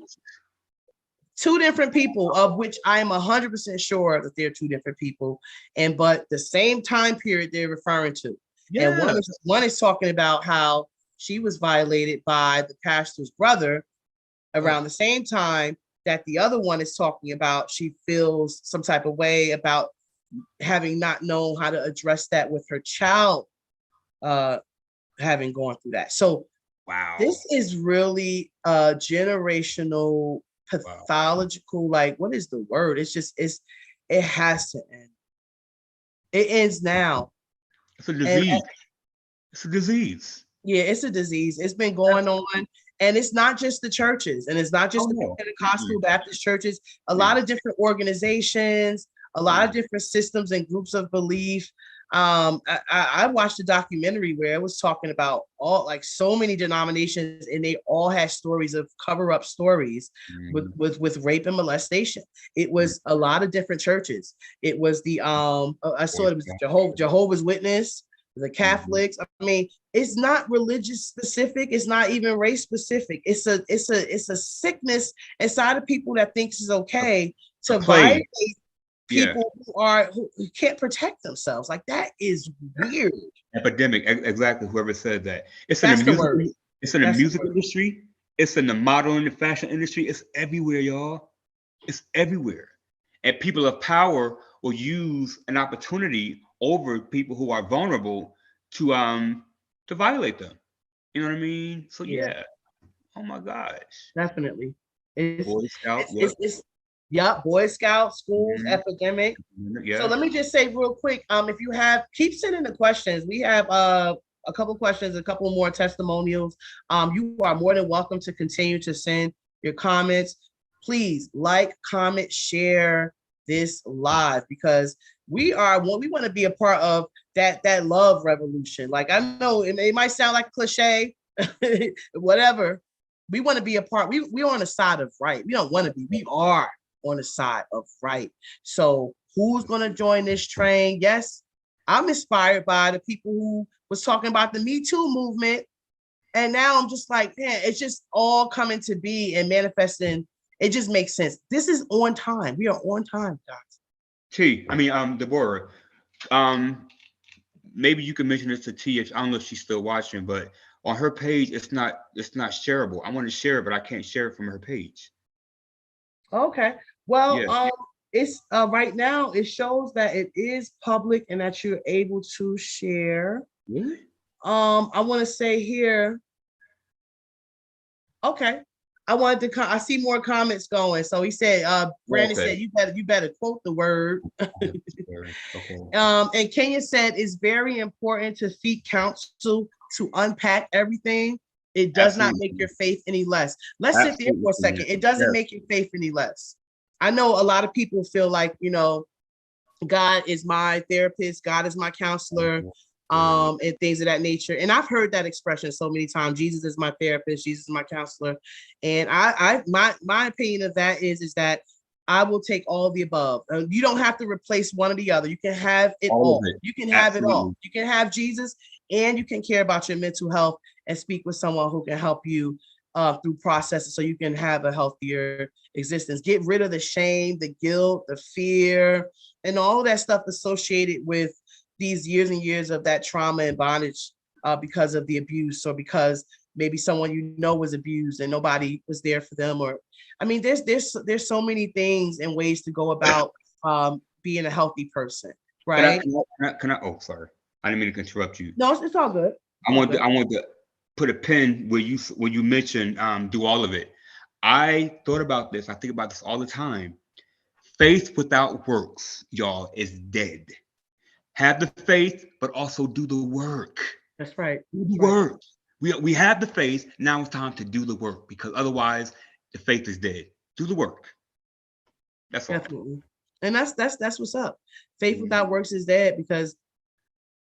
Speaker 1: Two different people, of which I am 100% sure that they're two different people, but the same time period they're referring to. Yeah. And one is talking about how she was violated by the pastor's brother around the same time that the other one is talking about she feels some type of way about having not known how to address that with her child, having gone through that. So
Speaker 2: wow,
Speaker 1: this is really a generational pathological, like, what is the word? It has to end. It ends now.
Speaker 2: It's a disease. It's a disease.
Speaker 1: Yeah, it's a disease. It's been going on. And it's not just the churches, and it's not just the Pentecostal Baptist churches, a lot of different organizations, a lot of different systems and groups of belief. I watched a documentary where it was talking about so many denominations, and they all had stories of cover-up stories with rape and molestation. It was a lot of different churches. It was the I saw it was Jehovah's Witness, the Catholics. I mean, it's not religious specific. It's not even race specific. It's a sickness inside of people that thinks it's okay to violate people who can't protect themselves. Like, that is weird.
Speaker 2: Epidemic. Exactly. Whoever said that. It's in the music industry. It's in the model and the fashion industry. It's everywhere, y'all. It's everywhere. And people of power will use an opportunity over people who are vulnerable to violate them. You know what I mean? So yeah. Oh my gosh.
Speaker 1: Definitely.
Speaker 2: Boy Scout.
Speaker 1: Boy Scout schools, epidemic. Yeah. So let me just say real quick, if you keep sending the questions. We have a couple questions, a couple more testimonials. You are more than welcome to continue to send your comments. Please like, comment, share this live, because we want to be a part of that love revolution. Like, I know it might sound like a cliche, whatever. We want to be a part. We're on the side of right. We don't want to be. We are on the side of right. So who's going to join this train? Yes, I'm inspired by the people who was talking about the Me Too movement. And now I'm just like, man, it's just all coming to be and manifesting. It just makes sense. This is on time. We are on time, guys.
Speaker 2: Deborah, maybe you can mention this to Tia. I don't know if she's still watching, but on her page, it's not shareable. I want to share it, but I can't share it from her page.
Speaker 1: Okay. Well, it's right now it shows that it is public and that you're able to share.
Speaker 2: Really?
Speaker 1: I want to say here. Okay. I see more comments going. So he said, Brandon said, you better quote the word. And Kenya said, it's very important to seek counsel to unpack everything. It does not make your faith any less. Let's sit there for a second. It doesn't make your faith any less. I know a lot of people feel like, God is my therapist, God is my counselor, and things of that nature. And I've heard that expression so many times. Jesus is my therapist, Jesus is my counselor. And my opinion of that is that I will take all of the above. You don't have to replace one or the other. You can have it all. You can have it all. You can have Jesus, and you can care about your mental health and speak with someone who can help you through processes so you can have a healthier existence. Get rid of the shame, the guilt, the fear, and all of that stuff associated with these years and years of that trauma and bondage because of the abuse, or because maybe someone was abused and nobody was there for them. Or, I mean, there's so many things and ways to go about being a healthy person, right?
Speaker 2: Can I? Oh, sorry, I didn't mean to interrupt you.
Speaker 1: No, it's all good.
Speaker 2: I want to put a pin where you mentioned do all of it. I thought about this. I think about this all the time. Faith without works, y'all, is dead. Have the faith, but also do the work.
Speaker 1: That's right.
Speaker 2: Do the
Speaker 1: That's right.
Speaker 2: work. We have the faith. Now it's time to do the work because otherwise the faith is dead. Do the work. That's all.
Speaker 1: Definitely. And that's what's up. Faith
Speaker 2: Mhm.
Speaker 1: without works is dead because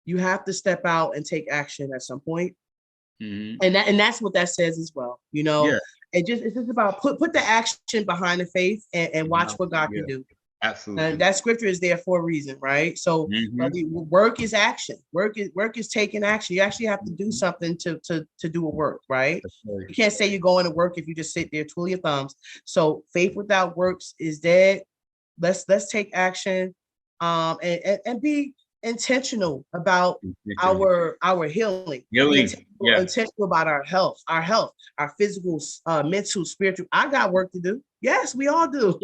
Speaker 1: you have to step out and take action at some point.
Speaker 2: Mhm.
Speaker 1: And that's what that says as well.
Speaker 2: Yeah.
Speaker 1: It's just about put the action behind the faith and watch what God
Speaker 2: Yeah.
Speaker 1: can do. And
Speaker 2: Absolutely.
Speaker 1: that scripture is there for a reason, right? So
Speaker 2: Hmm.
Speaker 1: work is action. Work is taking action. You actually have to do something to do a work, right?
Speaker 2: That's right.
Speaker 1: You can't say you're going to work if you just sit there, twiddle your thumbs. So faith without works is dead. Let's take action, and be intentional about
Speaker 2: Intentional.
Speaker 1: our healing. Be
Speaker 2: Healing. Yeah.
Speaker 1: intentional about our physical, mental, spiritual. I got work to do. Yes, we all do,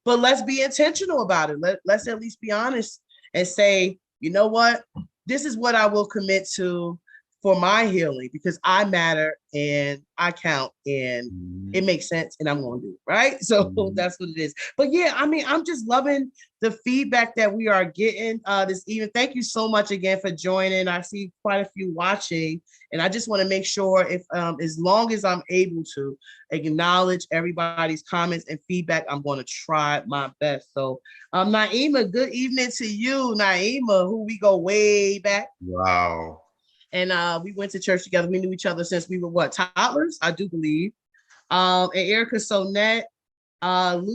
Speaker 1: but let's be intentional about it. Let's at least be honest and say, you know what? This is what I will commit to for my healing because I matter and I count and
Speaker 2: Mhm.
Speaker 1: it makes sense and I'm going to do it. Right. So
Speaker 2: Mhm.
Speaker 1: that's what it is. But yeah, I mean, I'm just loving the feedback that we are getting this evening. Thank you so much again for joining. I see quite a few watching, and I just want to make sure if as long as I'm able to acknowledge everybody's comments and feedback, I'm going to try my best. So Naima, good evening to you, Naima, who we go way back.
Speaker 2: Wow.
Speaker 1: And we went to church together. We knew each other since we were what, toddlers, I do believe. And Erica Sonette,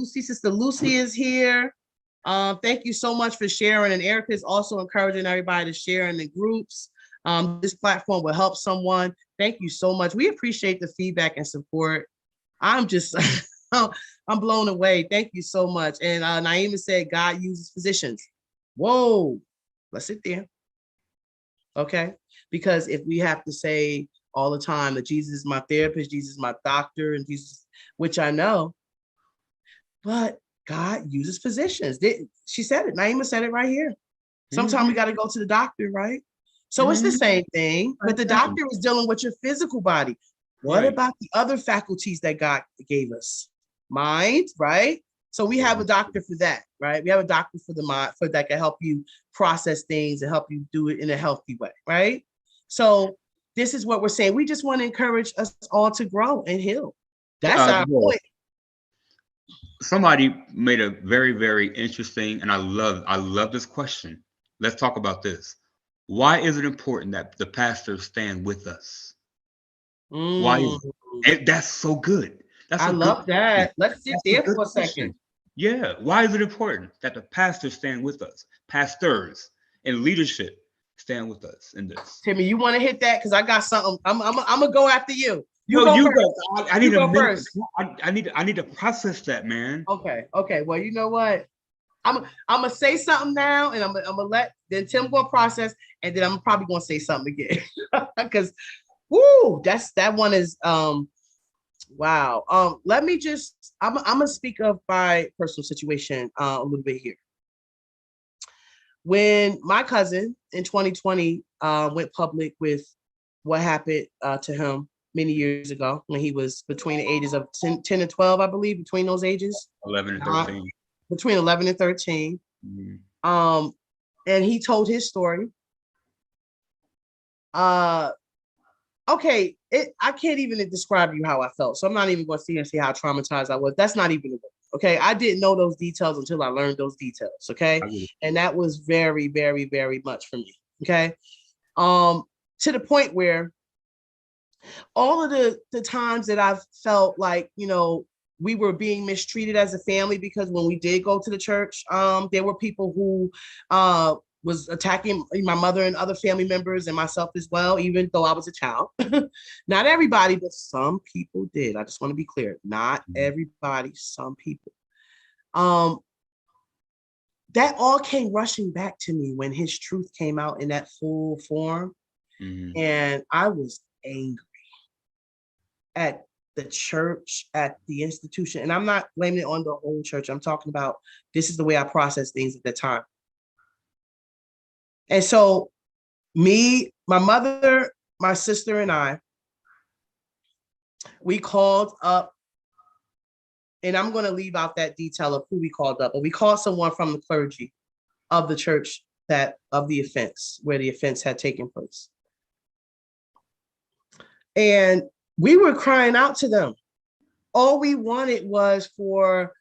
Speaker 1: Sister Lucy is here. Thank you so much for sharing. And Erica is also encouraging everybody to share in the groups. This platform will help someone. Thank you so much. We appreciate the feedback and support. I'm just, I'm blown away. Thank you so much. And Naima said, God uses physicians. Whoa, let's sit there. Okay. Because if we have to say all the time that Jesus is my therapist, Jesus is my doctor, and Jesus, which I know, but God uses physicians. She said it. Naima said it right here. Sometimes we
Speaker 2: Mhm.
Speaker 1: got to go to the doctor, right? So it's the
Speaker 2: Mhm.
Speaker 1: same thing, but the
Speaker 2: Same thing.
Speaker 1: doctor is dealing with your physical body. What
Speaker 2: Right.
Speaker 1: about the other faculties that God gave us? Mind, right? So we have a doctor for that, right? We have a doctor for the mind, for that can help you process things and help you do it in a healthy way, right? So this is what we're saying. We just want to encourage us all to grow and heal. That's our
Speaker 2: Well,
Speaker 1: point.
Speaker 2: somebody made a very, very interesting, and I love this question. Let's talk about this. Why is it important that the pastors stand with us? Why
Speaker 1: Mm,
Speaker 2: is it? That's so good. That's
Speaker 1: I
Speaker 2: a good
Speaker 1: love
Speaker 2: question.
Speaker 1: that. Let's sit
Speaker 2: That's a
Speaker 1: there
Speaker 2: good
Speaker 1: for a second.
Speaker 2: question. Yeah. Why is it important that the pastors stand with us? Pastors and leadership stand with us in this.
Speaker 1: Timmy, you want to hit that? Because I got something. I'm gonna go after you. You
Speaker 2: No,
Speaker 1: go
Speaker 2: you
Speaker 1: first.
Speaker 2: go. I
Speaker 1: You
Speaker 2: need a
Speaker 1: go
Speaker 2: minute.
Speaker 1: first.
Speaker 2: I need to process that, man.
Speaker 1: Okay. Okay. Well, you know what? I'm gonna say something now, and I'm gonna let then Tim go process, and then I'm probably gonna say something again because whoo, that one is wow. Let me just I'm gonna speak of my personal situation a little bit here. When my cousin in 2020 went public with what happened to him many years ago when he was between the ages of 10 and 12, I believe, between those ages,
Speaker 2: 11 and
Speaker 1: uh,
Speaker 2: 13.
Speaker 1: between 11 and 13.
Speaker 2: Mhm.
Speaker 1: Um, and he told his story. Uh, okay, I can't even describe you how I felt. So I'm not even going to see and see how traumatized I was. That's not even the word. Okay, I didn't know those details until I learned those details. Okay,
Speaker 2: I really-
Speaker 1: and that was very, very, very much for me. Okay, um, to the point where all of the times that I've felt like, we were being mistreated as a family because when we did go to the church, there were people who was attacking my mother and other family members and myself as well, even though I was a child. Not everybody, but some people did. I just want to be clear. Not everybody, some people. Um, that all came rushing back to me when his truth came out in that full form.
Speaker 2: Mhm.
Speaker 1: And I was angry at the church, at the institution. And I'm not blaming it on the whole church. I'm talking about this is the way I process things at the time. And so me, my mother, my sister, and I, we called up, and I'm going to leave out that detail of who we called up, but we called someone from the clergy of the church of the offense, where the offense had taken place. And we were crying out to them. All we wanted was for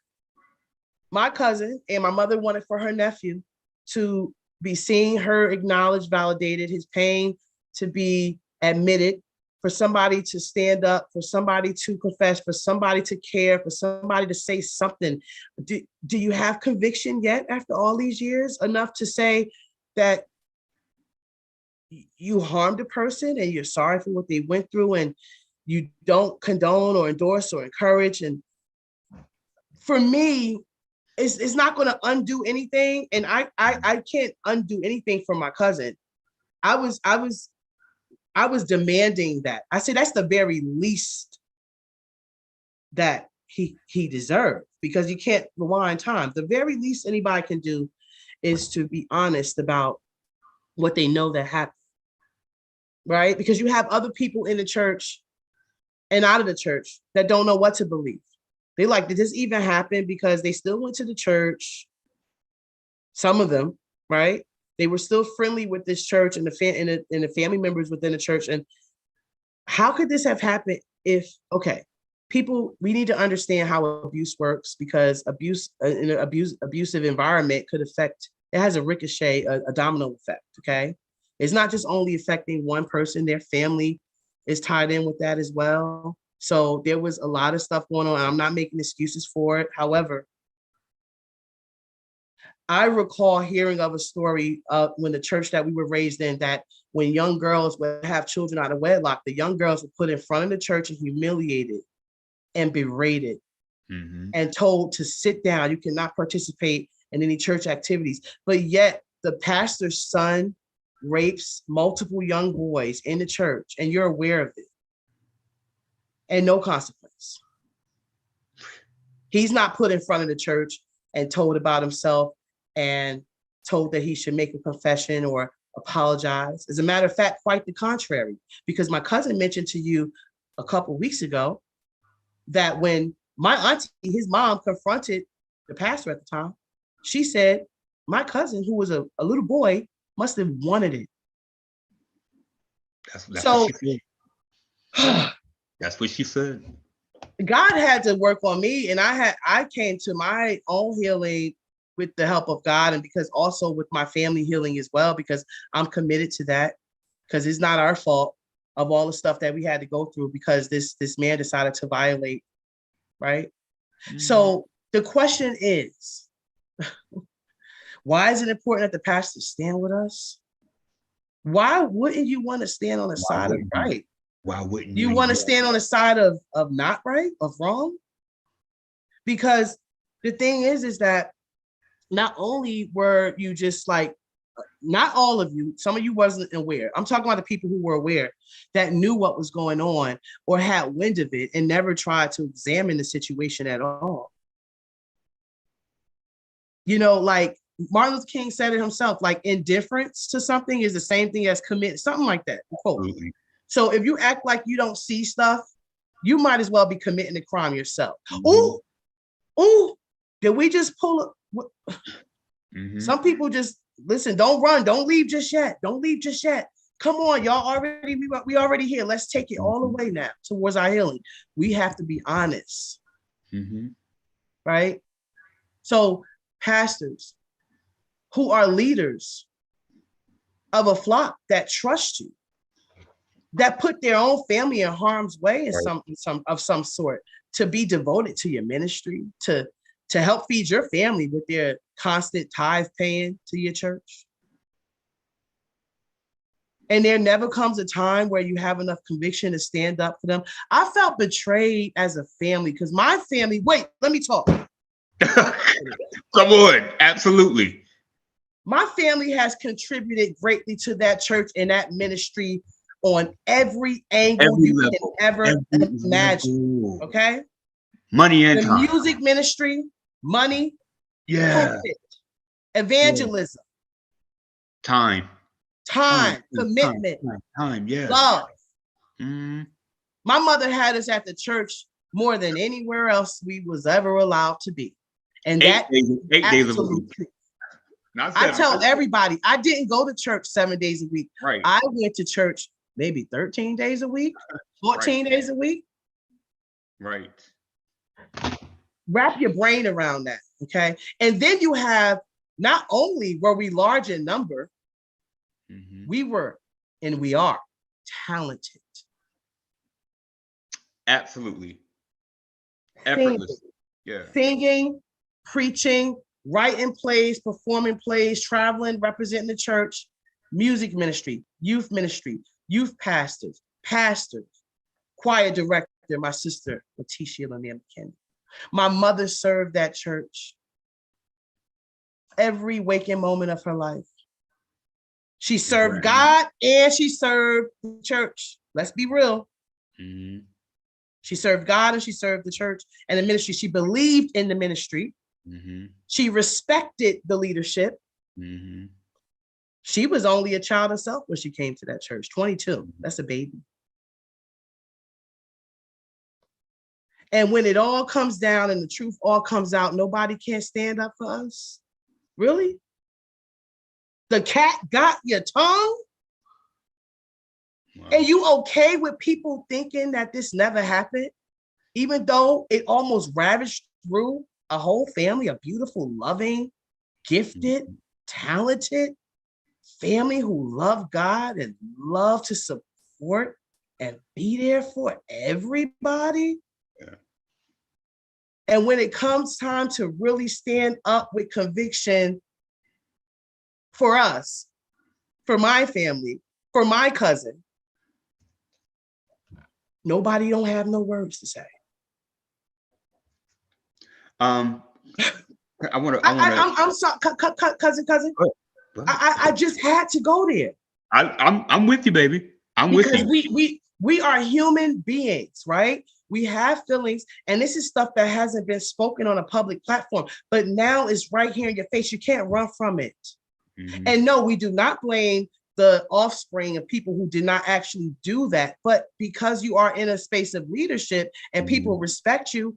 Speaker 1: my cousin, and my mother wanted for her nephew to be seen, heard, acknowledged, validated, his pain to be admitted, for somebody to stand up, for somebody to confess, for somebody to care, for somebody to say something. Do you have conviction yet after all these years? Enough to say that you harmed a person and you're sorry for what they went through, and you don't condone or endorse or encourage. And for me, it's not going to undo anything. And I can't undo anything from my cousin. I was demanding that. I say that's the very least that he deserved, because you can't rewind time. The very least anybody can do is to be honest about what they know that happened, right? Because you have other people in the church and out of the church that don't know what to believe. They like, did this even happen? Because they still went to the church. Some of them, right? They were still friendly with this church and the family members within the church. And how could this have happened if, okay, people, we need to understand how abuse works, because abuse in an abusive environment could affect, it has a ricochet, a domino effect, okay? It's not just only affecting one person, their family is tied in with that as well. So there was a lot of stuff going on. I'm not making excuses for it. However, I recall hearing of a story when the church that we were raised in, that when young girls would have children out of wedlock, the young girls were put in front of the church and humiliated and berated and told to sit down. You cannot participate in any church activities. But yet the pastor's son rapes multiple young boys in the church, and you're aware of it, and no consequence. He's not put in front of the church and told about himself and told that he should make a confession or apologize. As a matter of fact, quite the contrary, because my cousin mentioned to you a couple of weeks ago that when my auntie, his mom, confronted the pastor at the time, she said, my cousin, who was a little boy, must have wanted it.
Speaker 2: That's so, what she said. That's what she said.
Speaker 1: God had to work on me, and I came to my own healing with the help of God, and because also with my family healing as well, because I'm committed to that, because it's not our fault of all the stuff that we had to go through because this man decided to violate, right? So the question is, why is it important that the pastor stand with us? Why wouldn't you want to stand on the side of right?
Speaker 2: Why wouldn't
Speaker 1: you want to stand on the side of not right, of wrong? Because the thing is that not only were you just like, not all of you, some of you wasn't aware. I'm talking about the people who were aware, that knew what was going on or had wind of it and never tried to examine the situation at all. You know, like Martin Luther King said it himself, like indifference to something is the same thing as commit, something like that. Absolutely. So if you act like you don't see stuff, you might as well be committing a crime yourself. Oh, did we just pull up? Some people just, listen, don't run, don't leave just yet. Don't leave just yet. Come on, y'all already, we already here. Let's take it all the way now towards our healing. We have to be honest, right? So pastors who are leaders of a flock that trust you, that put their own family in harm's way in some sort, to be devoted to your ministry, to help feed your family with their constant tithe paying to your church. And there never comes a time where you have enough conviction to stand up for them. I felt betrayed as a family because my family, wait, let me talk.
Speaker 2: Come on, absolutely.
Speaker 1: My family has contributed greatly to that church and that ministry on every angle you can ever imagine. Okay?
Speaker 2: Money and time.
Speaker 1: The music ministry, money, pulpit, evangelism,
Speaker 2: time,
Speaker 1: commitment, love. My mother had us at the church more than anywhere else we was ever allowed to be. And
Speaker 2: 8 days a week. Not
Speaker 1: I
Speaker 2: 7.
Speaker 1: tell everybody, I didn't go to church 7 days a week.
Speaker 2: Right.
Speaker 1: I went to church maybe 13 days a week, 14 days a week.
Speaker 2: Right.
Speaker 1: Wrap your brain around that, okay? And then you have, not only were we large in number, we were, and we are, talented.
Speaker 2: Absolutely. Effortless. Yeah.
Speaker 1: Singing, preaching, writing plays, performing plays, traveling, representing the church, music ministry, youth pastors, choir director, my sister, LaTishia LaNier-Mckinnie. My mother served that church every waking moment of her life. She served God and she served the church. Let's be real. She served God and she served the church and the ministry. She believed in the ministry. She respected the leadership. She was only a child herself when she came to that church, 22. That's a baby. And when it all comes down and the truth all comes out, nobody can stand up for us. Really? The cat got your tongue? Wow. And you okay with people thinking that this never happened? Even though it almost ravaged through a whole family, a beautiful, loving, gifted, talented family who love God and love to support and be there for everybody. Yeah. And when it comes time to really stand up with conviction for us, for my family, for my cousin, nobody don't have no words to say.
Speaker 2: I'm
Speaker 1: sorry, cousin. I just had to go there.
Speaker 2: I'm with you, baby. I'm with you.
Speaker 1: Because we are human beings, right? We have feelings, and this is stuff that hasn't been spoken on a public platform, but now it's right here in your face. You can't run from it. And no, we do not blame the offspring of people who did not actually do that. But because you are in a space of leadership and people respect you,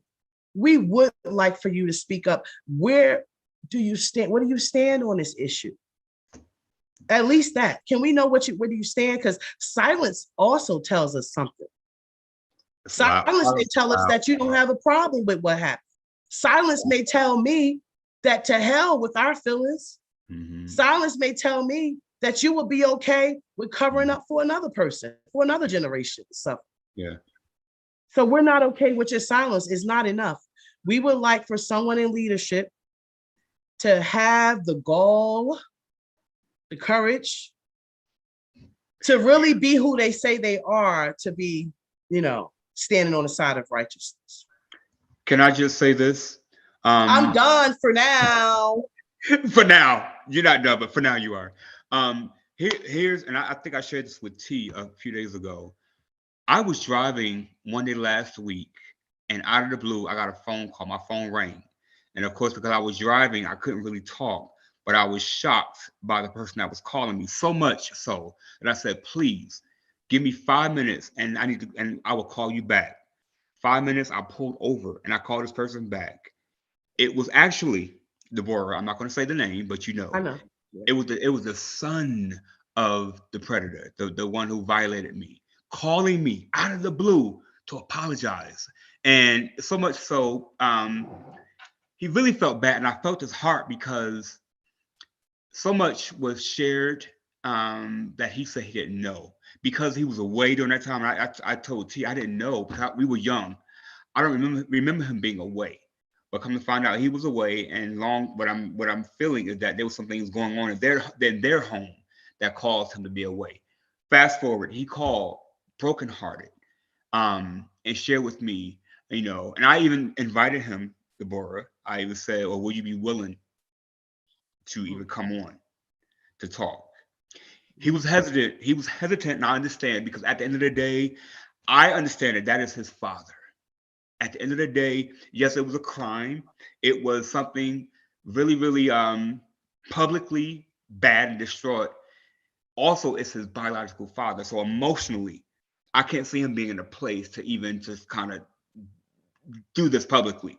Speaker 1: we would like for you to speak up. Where do you stand? Where do you stand on this issue? At least that. Can we know where do you stand? Because silence also tells us something. Silence may tell us that you don't have a problem with what happened. Silence may tell me that to hell with our feelings. Silence may tell me that you will be okay with covering up for another person, for another generation.
Speaker 2: Yeah.
Speaker 1: So we're not okay with your silence. It's not enough. We would like for someone in leadership to have the gall, the courage to really be who they say they are, to be, standing on the side of righteousness.
Speaker 2: Can I just say this?
Speaker 1: I'm done for now.
Speaker 2: For now, you're not done, but for now you are. Here's, and I think I shared this with T a few days ago. I was driving one day last week, and out of the blue, I got a phone call. My phone rang. And of course, because I was driving, I couldn't really talk, but I was shocked by the person that was calling me, so much so that I said, please give me 5 minutes and I will call you back. 5 minutes, I pulled over and I called this person back. It was actually Deborah. I'm not going to say the name, but
Speaker 1: I know.
Speaker 2: Yeah. It was the son of the predator, the one who violated me, calling me out of the blue to apologize. And so much so, he really felt bad, and I felt his heart because so much was shared that he said he didn't know because he was away during that time. I told T I didn't know because we were young. I don't remember him being away, but come to find out he was away. And what I'm feeling is that there was some things going on in their home that caused him to be away. Fast forward, he called brokenhearted and shared with me, and I even invited him, Deborah. I even said, well, will you be willing to even come on to talk? He was hesitant. And I understand, because at the end of the day, I understand that is his father. At the end of the day, yes, it was a crime. It was something really, really publicly bad and destroyed. Also, it's his biological father. So emotionally, I can't see him being in a place to even just kind of do this publicly.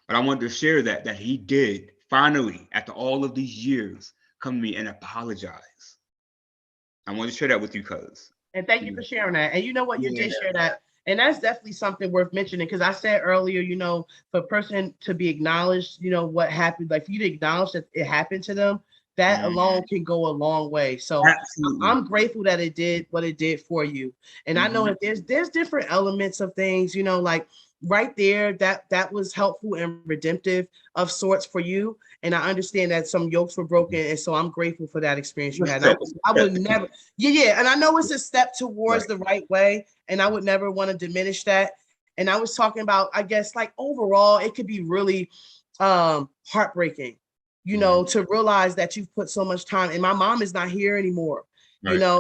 Speaker 2: But I wanted to share that he did finally, after all of these years, come to me and apologize. I want to share that with you, cuz.
Speaker 1: And thank you for sharing that. And you know what? You
Speaker 2: Yeah.
Speaker 1: did share that. And that's definitely something worth mentioning because I said earlier, for a person to be acknowledged, what happened, like for you to acknowledge that it happened to them, that alone can go a long way. So
Speaker 2: Absolutely.
Speaker 1: I'm grateful that it did what it did for you. And I know that there's different elements of things, like right there, that was helpful and redemptive of sorts for you. And I understand that some yokes were broken. And so I'm grateful for that experience you had. I would never, yeah. And I know it's a step towards the right way. And I would never want to diminish that. And I was talking about, I guess, like overall, it could be really heartbreaking, to realize that you've put so much time. And my mom is not here anymore,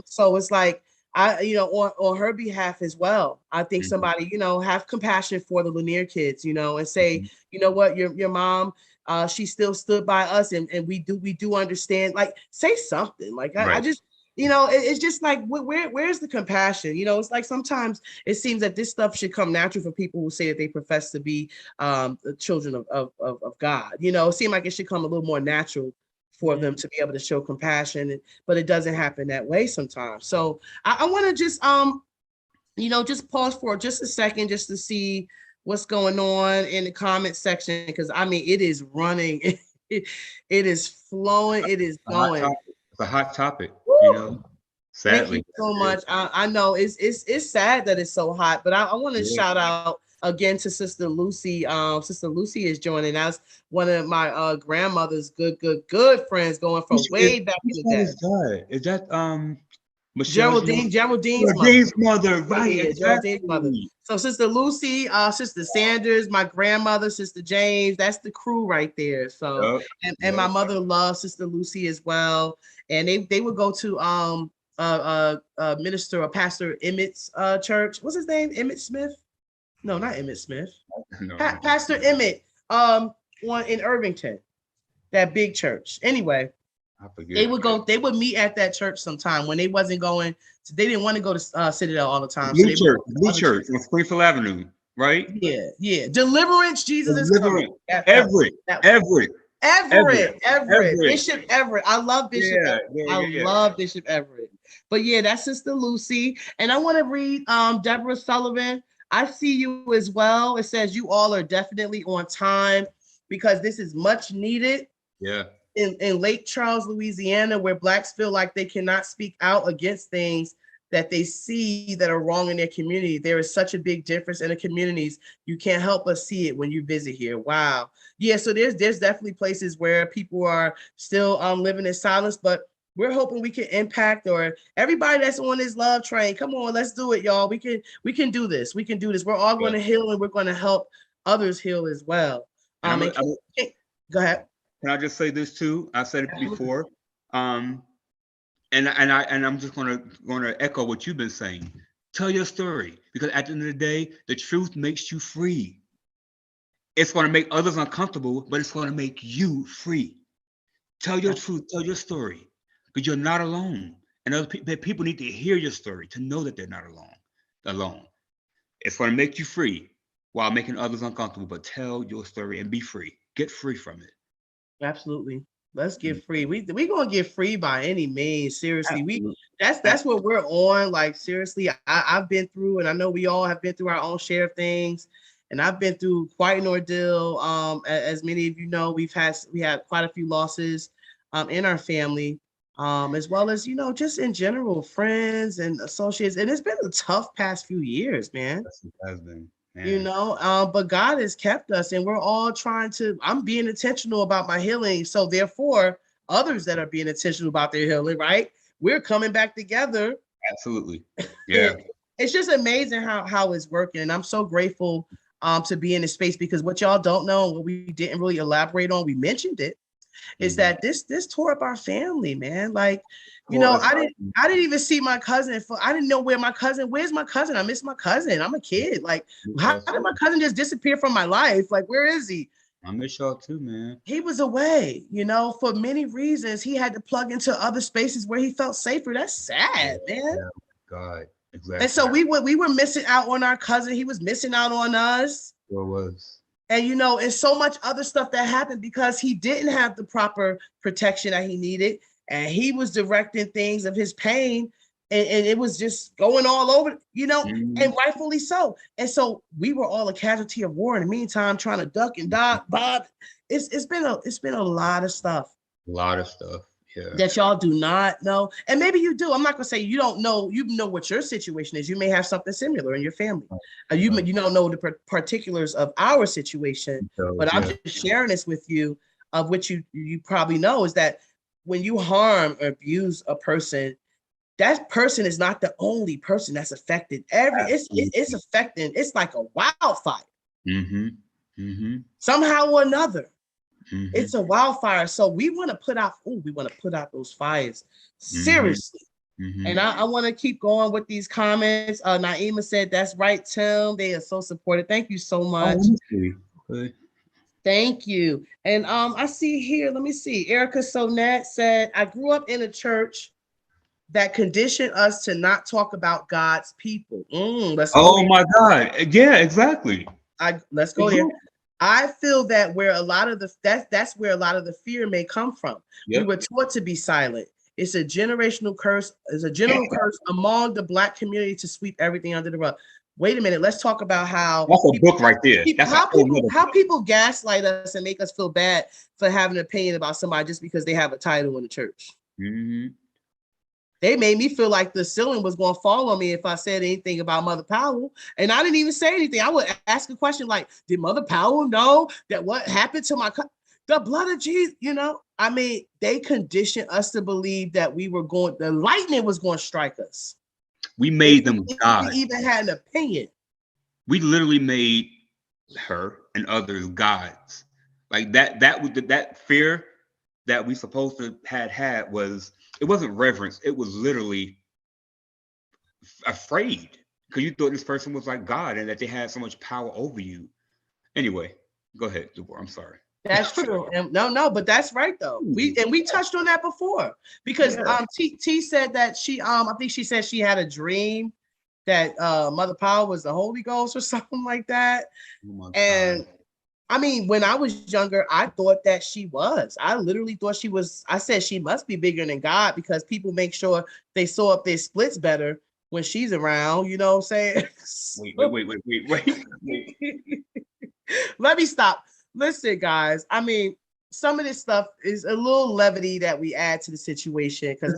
Speaker 1: so it's like, on her behalf as well, I think somebody, have compassion for the Lanier kids, and say, you know what, your mom, she still stood by us, and we do understand. Like, say something. Like, I just, it's just like, where's the compassion? It's like sometimes it seems that this stuff should come natural for people who say that they profess to be the children of God. It seems like it should come a little more natural for them to be able to show compassion, but it doesn't happen that way sometimes. So I want to just just pause for just a second just to see what's going on in the comment section, because I mean it is running, it is flowing, it is going.
Speaker 2: It's a hot topic,
Speaker 1: Woo! Thank you
Speaker 2: Sadly.
Speaker 1: so much. I know it's sad that it's so hot, but I want to shout out again to Sister Lucy. Sister Lucy is joining us. One of my grandmother's good friends, going from way back in the day.
Speaker 2: Is that
Speaker 1: Geraldine's
Speaker 2: mother, right?
Speaker 1: Yeah, Geraldine's mother.
Speaker 2: Exactly.
Speaker 1: So Sister Lucy, Sister Sanders, my grandmother, Sister James, that's the crew right there. So and my mother loves Sister Lucy as well. And they would go to minister or Pastor Emmett's church. What's his name? Emmett Smith? No, not Emmett Smith.
Speaker 2: No.
Speaker 1: Pastor Emmett, one in Irvington, that big church. Anyway,
Speaker 2: I forget.
Speaker 1: they would meet at that church sometime when they wasn't going to, they didn't want to go to Citadel all the time.
Speaker 2: Blue Church on Springfield Avenue, right?
Speaker 1: Yeah. Deliverance, Jesus is coming.
Speaker 2: Everett.
Speaker 1: Bishop Everett. I love Bishop Everett. I love Bishop Everett. But yeah, that's Sister Lucy. And I want to read Deborah Sullivan. I see you as well. It says you all are definitely on time because this is much needed.
Speaker 2: Yeah.
Speaker 1: In Lake Charles, Louisiana, where Blacks feel like they cannot speak out against things that they see that are wrong in their community. There is such a big difference in the communities. You can't help but see it when you visit here. Wow. Yeah, so there's definitely places where people are still living in silence, but we're hoping we can impact, or everybody that's on this love train. Come on, let's do it, y'all. We can do this. We can do this. We're all going to heal, and we're going to help others heal as well. Go ahead.
Speaker 2: Can I just say this too? I said it before, and I'm just gonna echo what you've been saying. Tell your story, because at the end of the day, the truth makes you free. It's going to make others uncomfortable, but it's going to make you free. Tell your truth. Tell your story, because you're not alone, and other people need to hear your story to know that they're not alone. It's going to make you free while making others uncomfortable. But tell your story and be free. Get free from it.
Speaker 1: Absolutely. Let's get free. We gonna get free by any means. Seriously, that's what we're on. Like seriously, I've been through, and I know we all have been through our own share of things. And I've been through quite an ordeal. As many of you know, we had quite a few losses in our family, as well as just in general, friends and associates. And it's been a tough past few years, man.
Speaker 2: Yes, it has been.
Speaker 1: But God has kept us, and we're all I'm being intentional about my healing. So therefore, others that are being intentional about their healing, right? We're coming back together.
Speaker 2: Absolutely. Yeah.
Speaker 1: It's just amazing how it's working. And I'm so grateful to be in this space, because what y'all don't know, what we didn't really elaborate on, we mentioned it, is that this tore up our family, man. Like, I didn't even see my cousin. I didn't know where's my cousin? I miss my cousin. I'm a kid. Like, how did my cousin just disappear from my life? Like, where is he?
Speaker 2: I miss y'all too, man.
Speaker 1: He was away, for many reasons. He had to plug into other spaces where he felt safer. That's sad, man.
Speaker 2: Yeah, God, exactly.
Speaker 1: And so we were missing out on our cousin. He was missing out on us.
Speaker 2: Sure was.
Speaker 1: And, you know, and so much other stuff that happened because he didn't have the proper protection that he needed. And he was directing things of his pain. And it was just going all over, you know, and rightfully so. And so we were all a casualty of war in the meantime, trying to duck and dodge. Bob, it's been a lot of stuff.
Speaker 2: A lot of stuff. Yeah.
Speaker 1: That y'all do not know. And maybe you do. I'm not gonna say you don't know, you know what your situation is. You may have something similar in your family. You don't know the particulars of our situation, but I'm just sharing this with you, of which you probably know, is that when you harm or abuse a person, that person is not the only person that's affected. It's affecting, it's like a wildfire. Somehow or another. It's a wildfire. So we want to put out those fires seriously. And I want to keep going with these comments. Naima said, that's right, Tim. They are so supportive. Thank you so much. Thank you. And I see here, let me see. Erica Sonette said, I grew up in a church that conditioned us to not talk about God's people. Let's go
Speaker 2: my God. Yeah, exactly.
Speaker 1: Let's go there. I feel that where a lot of that's where a lot of the fear may come from. We were taught to be silent. It's a generational curse. It's a general curse among the Black community to sweep everything under the rug. Wait a minute. Let's talk about how
Speaker 2: that's a book right there.
Speaker 1: How people gaslight us and make us feel bad for having an opinion about somebody just because they have a title in the church. They made me feel like the ceiling was going to fall on me if I said anything about Mother Powell. And I didn't even say anything. I would ask a question like, did Mother Powell know that what happened to the blood of Jesus? You know, I mean, they conditioned us to believe that the lightning was going to strike us.
Speaker 2: We made them God.
Speaker 1: We even had an opinion.
Speaker 2: We literally made her and others gods. Like that fear that we supposed to had was, it wasn't reverence. It was literally afraid, because you thought this person was like God and that they had so much power over you. Anyway, go ahead, Deborah. I'm sorry.
Speaker 1: That's true. And no, but that's right though. We touched on that before, because T said that she I think she said she had a dream that Mother Powell was the Holy Ghost or something like that. And I mean, when I was younger, I thought that she was. I literally thought she was. I said she must be bigger than God, because people make sure they sew up their splits better when she's around. You know what I'm saying? Wait. Let me stop. Listen, guys. I mean, some of this stuff is a little levity that we add to the situation, because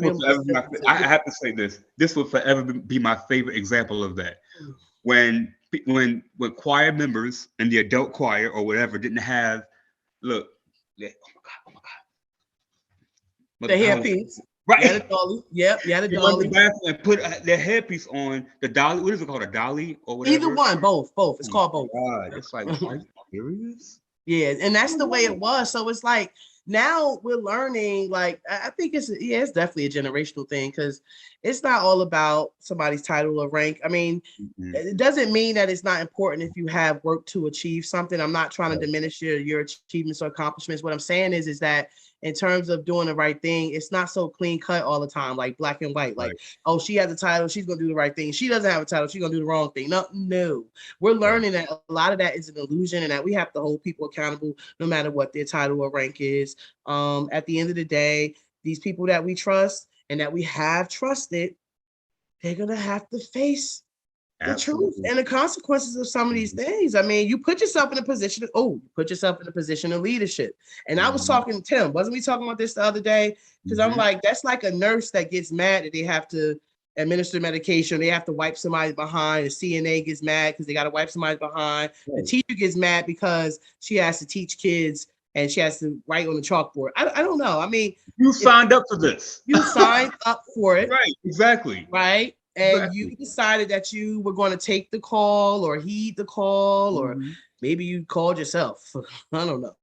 Speaker 2: I have to say this. This will forever be my favorite example of that. When choir members in the adult choir or whatever didn't have, oh my God.
Speaker 1: The hairpiece.
Speaker 2: Right.
Speaker 1: Yeah, the dolly. Yep, yeah, the dolly.
Speaker 2: And put their hairpiece on the dolly. What is it called? A dolly or whatever?
Speaker 1: Either one, both. It's called both.
Speaker 2: God, it's like, are you serious?
Speaker 1: Yeah, and that's the way it was. So it's like, now we're learning, like, I think it's definitely a generational thing, because it's not all about somebody's title or rank. I mean, it doesn't mean that it's not important if you have worked to achieve something. I'm not trying to diminish your achievements or accomplishments. What I'm saying is that in terms of doing the right thing, it's not so clean cut all the time, like black and white. Like, oh, she has a title, she's gonna do the right thing. She doesn't have a title, she's gonna do the wrong thing. No. We're learning that a lot of that is an illusion, and that we have to hold people accountable no matter what their title or rank is. At the end of the day, these people that we trust and that we have trusted, they're gonna have to face the truth and the consequences of some of these things. I mean, you put yourself in a position of leadership. And I was talking to Tim, wasn't we talking about this the other day? Because I'm like, that's like a nurse that gets mad that they have to administer medication. They have to wipe somebody behind. The CNA gets mad because they got to wipe somebody behind. The teacher gets mad because she has to teach kids and she has to write on the chalkboard. I don't know. I mean,
Speaker 2: you signed up for this.
Speaker 1: You signed up for it.
Speaker 2: Right, exactly.
Speaker 1: Right. And you decided that you were going to take the call or heed the call, or maybe you called yourself. I don't know.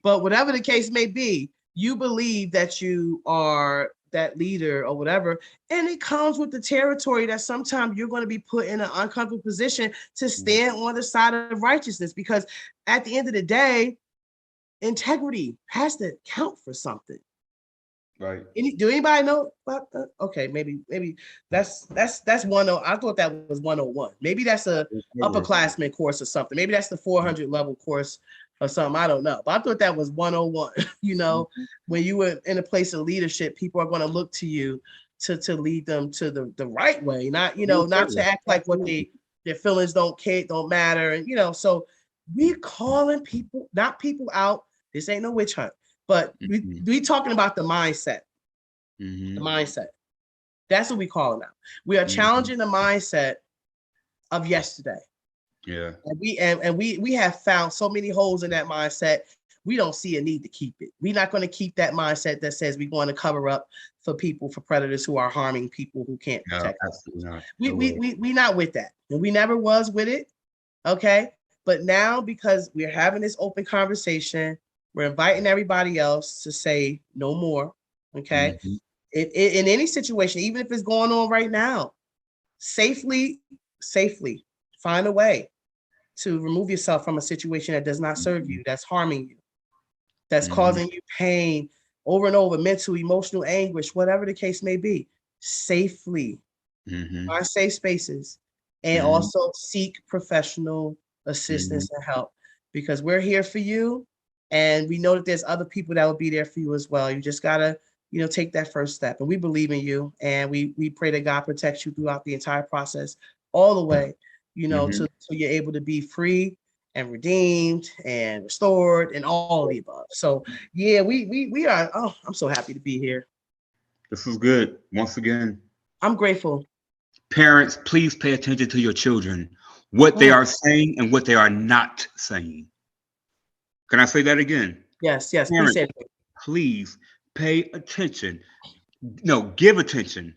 Speaker 1: But whatever the case may be, you believe that you are that leader or whatever. And it comes with the territory that sometimes you're going to be put in an uncomfortable position to stand on the side of righteousness, because at the end of the day, integrity has to count for something.
Speaker 2: Right.
Speaker 1: Do anybody know about that? Okay, maybe that's 10. I thought that was 101. Maybe that's a upperclassman course or something. Maybe that's the 400 level course or something. I don't know. But I thought that was 101. When you were in a place of leadership, people are going to look to you to lead them to the right way, not not to act like what their feelings don't matter. And so we're calling people, not people out. This ain't no witch hunt, but we talking about the mindset. The mindset. That's what we call it now. We are challenging the mindset of yesterday.
Speaker 2: Yeah.
Speaker 1: And we have found so many holes in that mindset. We don't see a need to keep it. We're not going to keep that mindset that says we want to cover up for predators who are harming people who can't protect us.
Speaker 2: Not.
Speaker 1: We not with that. And we never was with it. Okay. But now, because we're having this open conversation, we're inviting everybody else to say no more. Okay. In any situation, even if it's going on right now, safely find a way to remove yourself from a situation that does not serve you, that's harming you, that's causing you pain over and over, mental, emotional anguish, whatever the case may be. Safely find safe spaces, and also seek professional assistance and help, because we're here for you, and we know that there's other people that will be there for you as well. You just gotta take that first step, and we believe in you, and we pray that God protects you throughout the entire process, all the way, till you're able to be free and redeemed and restored and all of the above. So yeah, we are. Oh, I'm so happy to be here.
Speaker 2: This is good. Once again,
Speaker 1: I'm grateful.
Speaker 2: parents, please pay attention to your children, what they are saying and what they are not saying. Can I say that again?
Speaker 1: Yes, please
Speaker 2: Parents,
Speaker 1: say it.
Speaker 2: please pay attention. No, give attention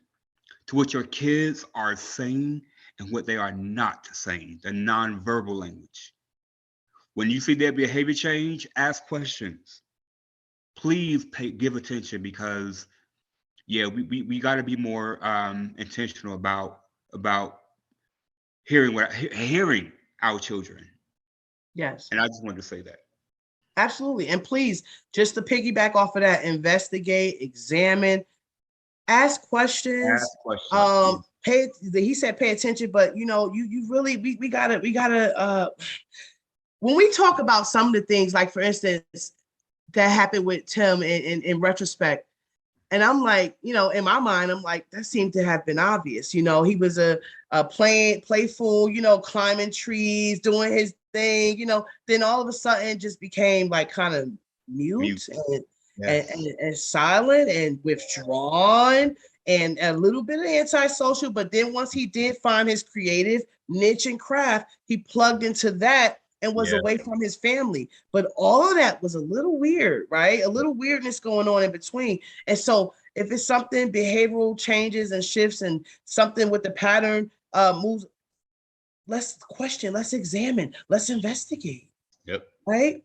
Speaker 2: to what your kids are saying and what they are not saying, the nonverbal language. When you see their behavior change, ask questions. Please give attention, because we got to be more intentional about hearing our children.
Speaker 1: Yes.
Speaker 2: And I just wanted to say that.
Speaker 1: Absolutely. And please, just to piggyback off of that, investigate, examine, ask questions.
Speaker 2: Ask questions.
Speaker 1: He said pay attention, but you really we gotta when we talk about some of the things, like for instance, that happened with Tim in retrospect. And I'm like, in my mind, I'm like, that seemed to have been obvious. He was a playful, climbing trees, doing his thing, then all of a sudden just became like kind of mute. And silent and withdrawn and a little bit of antisocial. But then once he did find his creative niche and craft, he plugged into that and was away from his family. But all of that was a little weird, right? A little weirdness going on in between. And so if it's something, behavioral changes and shifts and something with the pattern moves, let's question, let's examine, let's investigate.
Speaker 2: Yep.
Speaker 1: Right?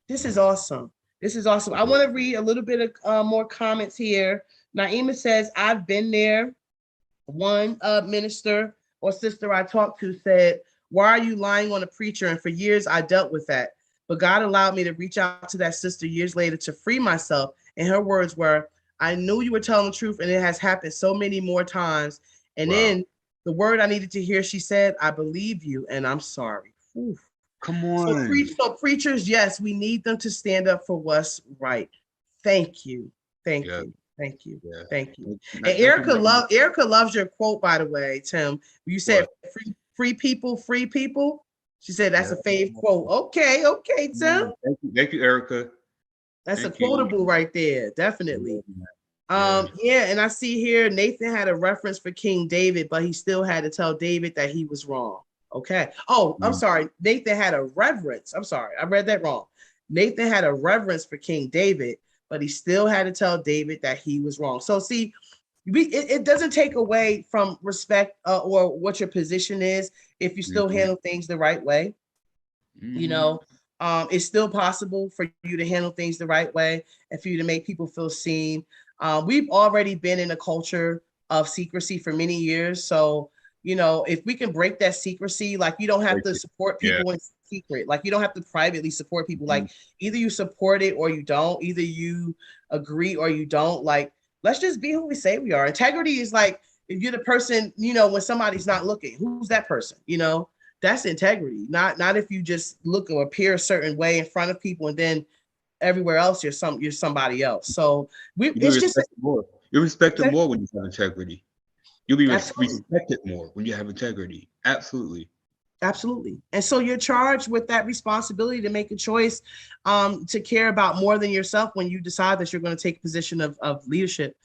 Speaker 1: This is awesome. I want to read a little bit of more comments here. Naima says, I've been there. One minister or sister I talked to said, why are you lying on a preacher? And for years, I dealt with that. But God allowed me to reach out to that sister years later to free myself. And her words were, I knew you were telling the truth, and it has happened so many more times. And then the word I needed to hear, she said, I believe you, and I'm sorry. Oof.
Speaker 2: Come on.
Speaker 1: So preachers, yes, we need them to stand up for what's right. Thank you. Yeah. And Erica loves your quote, by the way, Tim. You said free people. She said that's a fave quote. Okay, Tim.
Speaker 2: Thank you, Erica.
Speaker 1: That's a quotable right there, definitely. And I see here Nathan had a reference for King David, but he still had to tell David that he was wrong. Okay. Oh, I'm sorry. Nathan had a reverence. I'm sorry. I read that wrong. Nathan had a reverence for King David, but he still had to tell David that he was wrong. So see, it doesn't take away from respect or what your position is if you still handle things the right way. It's still possible for you to handle things the right way and for you to make people feel seen. We've already been in a culture of secrecy for many years. So, if we can break that secrecy, like you don't have to support
Speaker 2: Yeah.
Speaker 1: people in secret, like you don't have to privately support people.
Speaker 2: Mm-hmm.
Speaker 1: Like either you support it or you don't, either you agree or you don't. Like, let's just be who we say we are. Integrity is like, if you're the person, when somebody's not looking, who's that person? That's integrity. Not if you just look or appear a certain way in front of people and then everywhere else you're somebody else. So
Speaker 2: You be
Speaker 1: it's just
Speaker 2: respected more. You're respected more when you have integrity. You'll be
Speaker 1: absolutely.
Speaker 2: respected more when you have integrity. Absolutely.
Speaker 1: Absolutely. And so you're charged with that responsibility to make a choice, to care about more than yourself when you decide that you're going to take a position of leadership.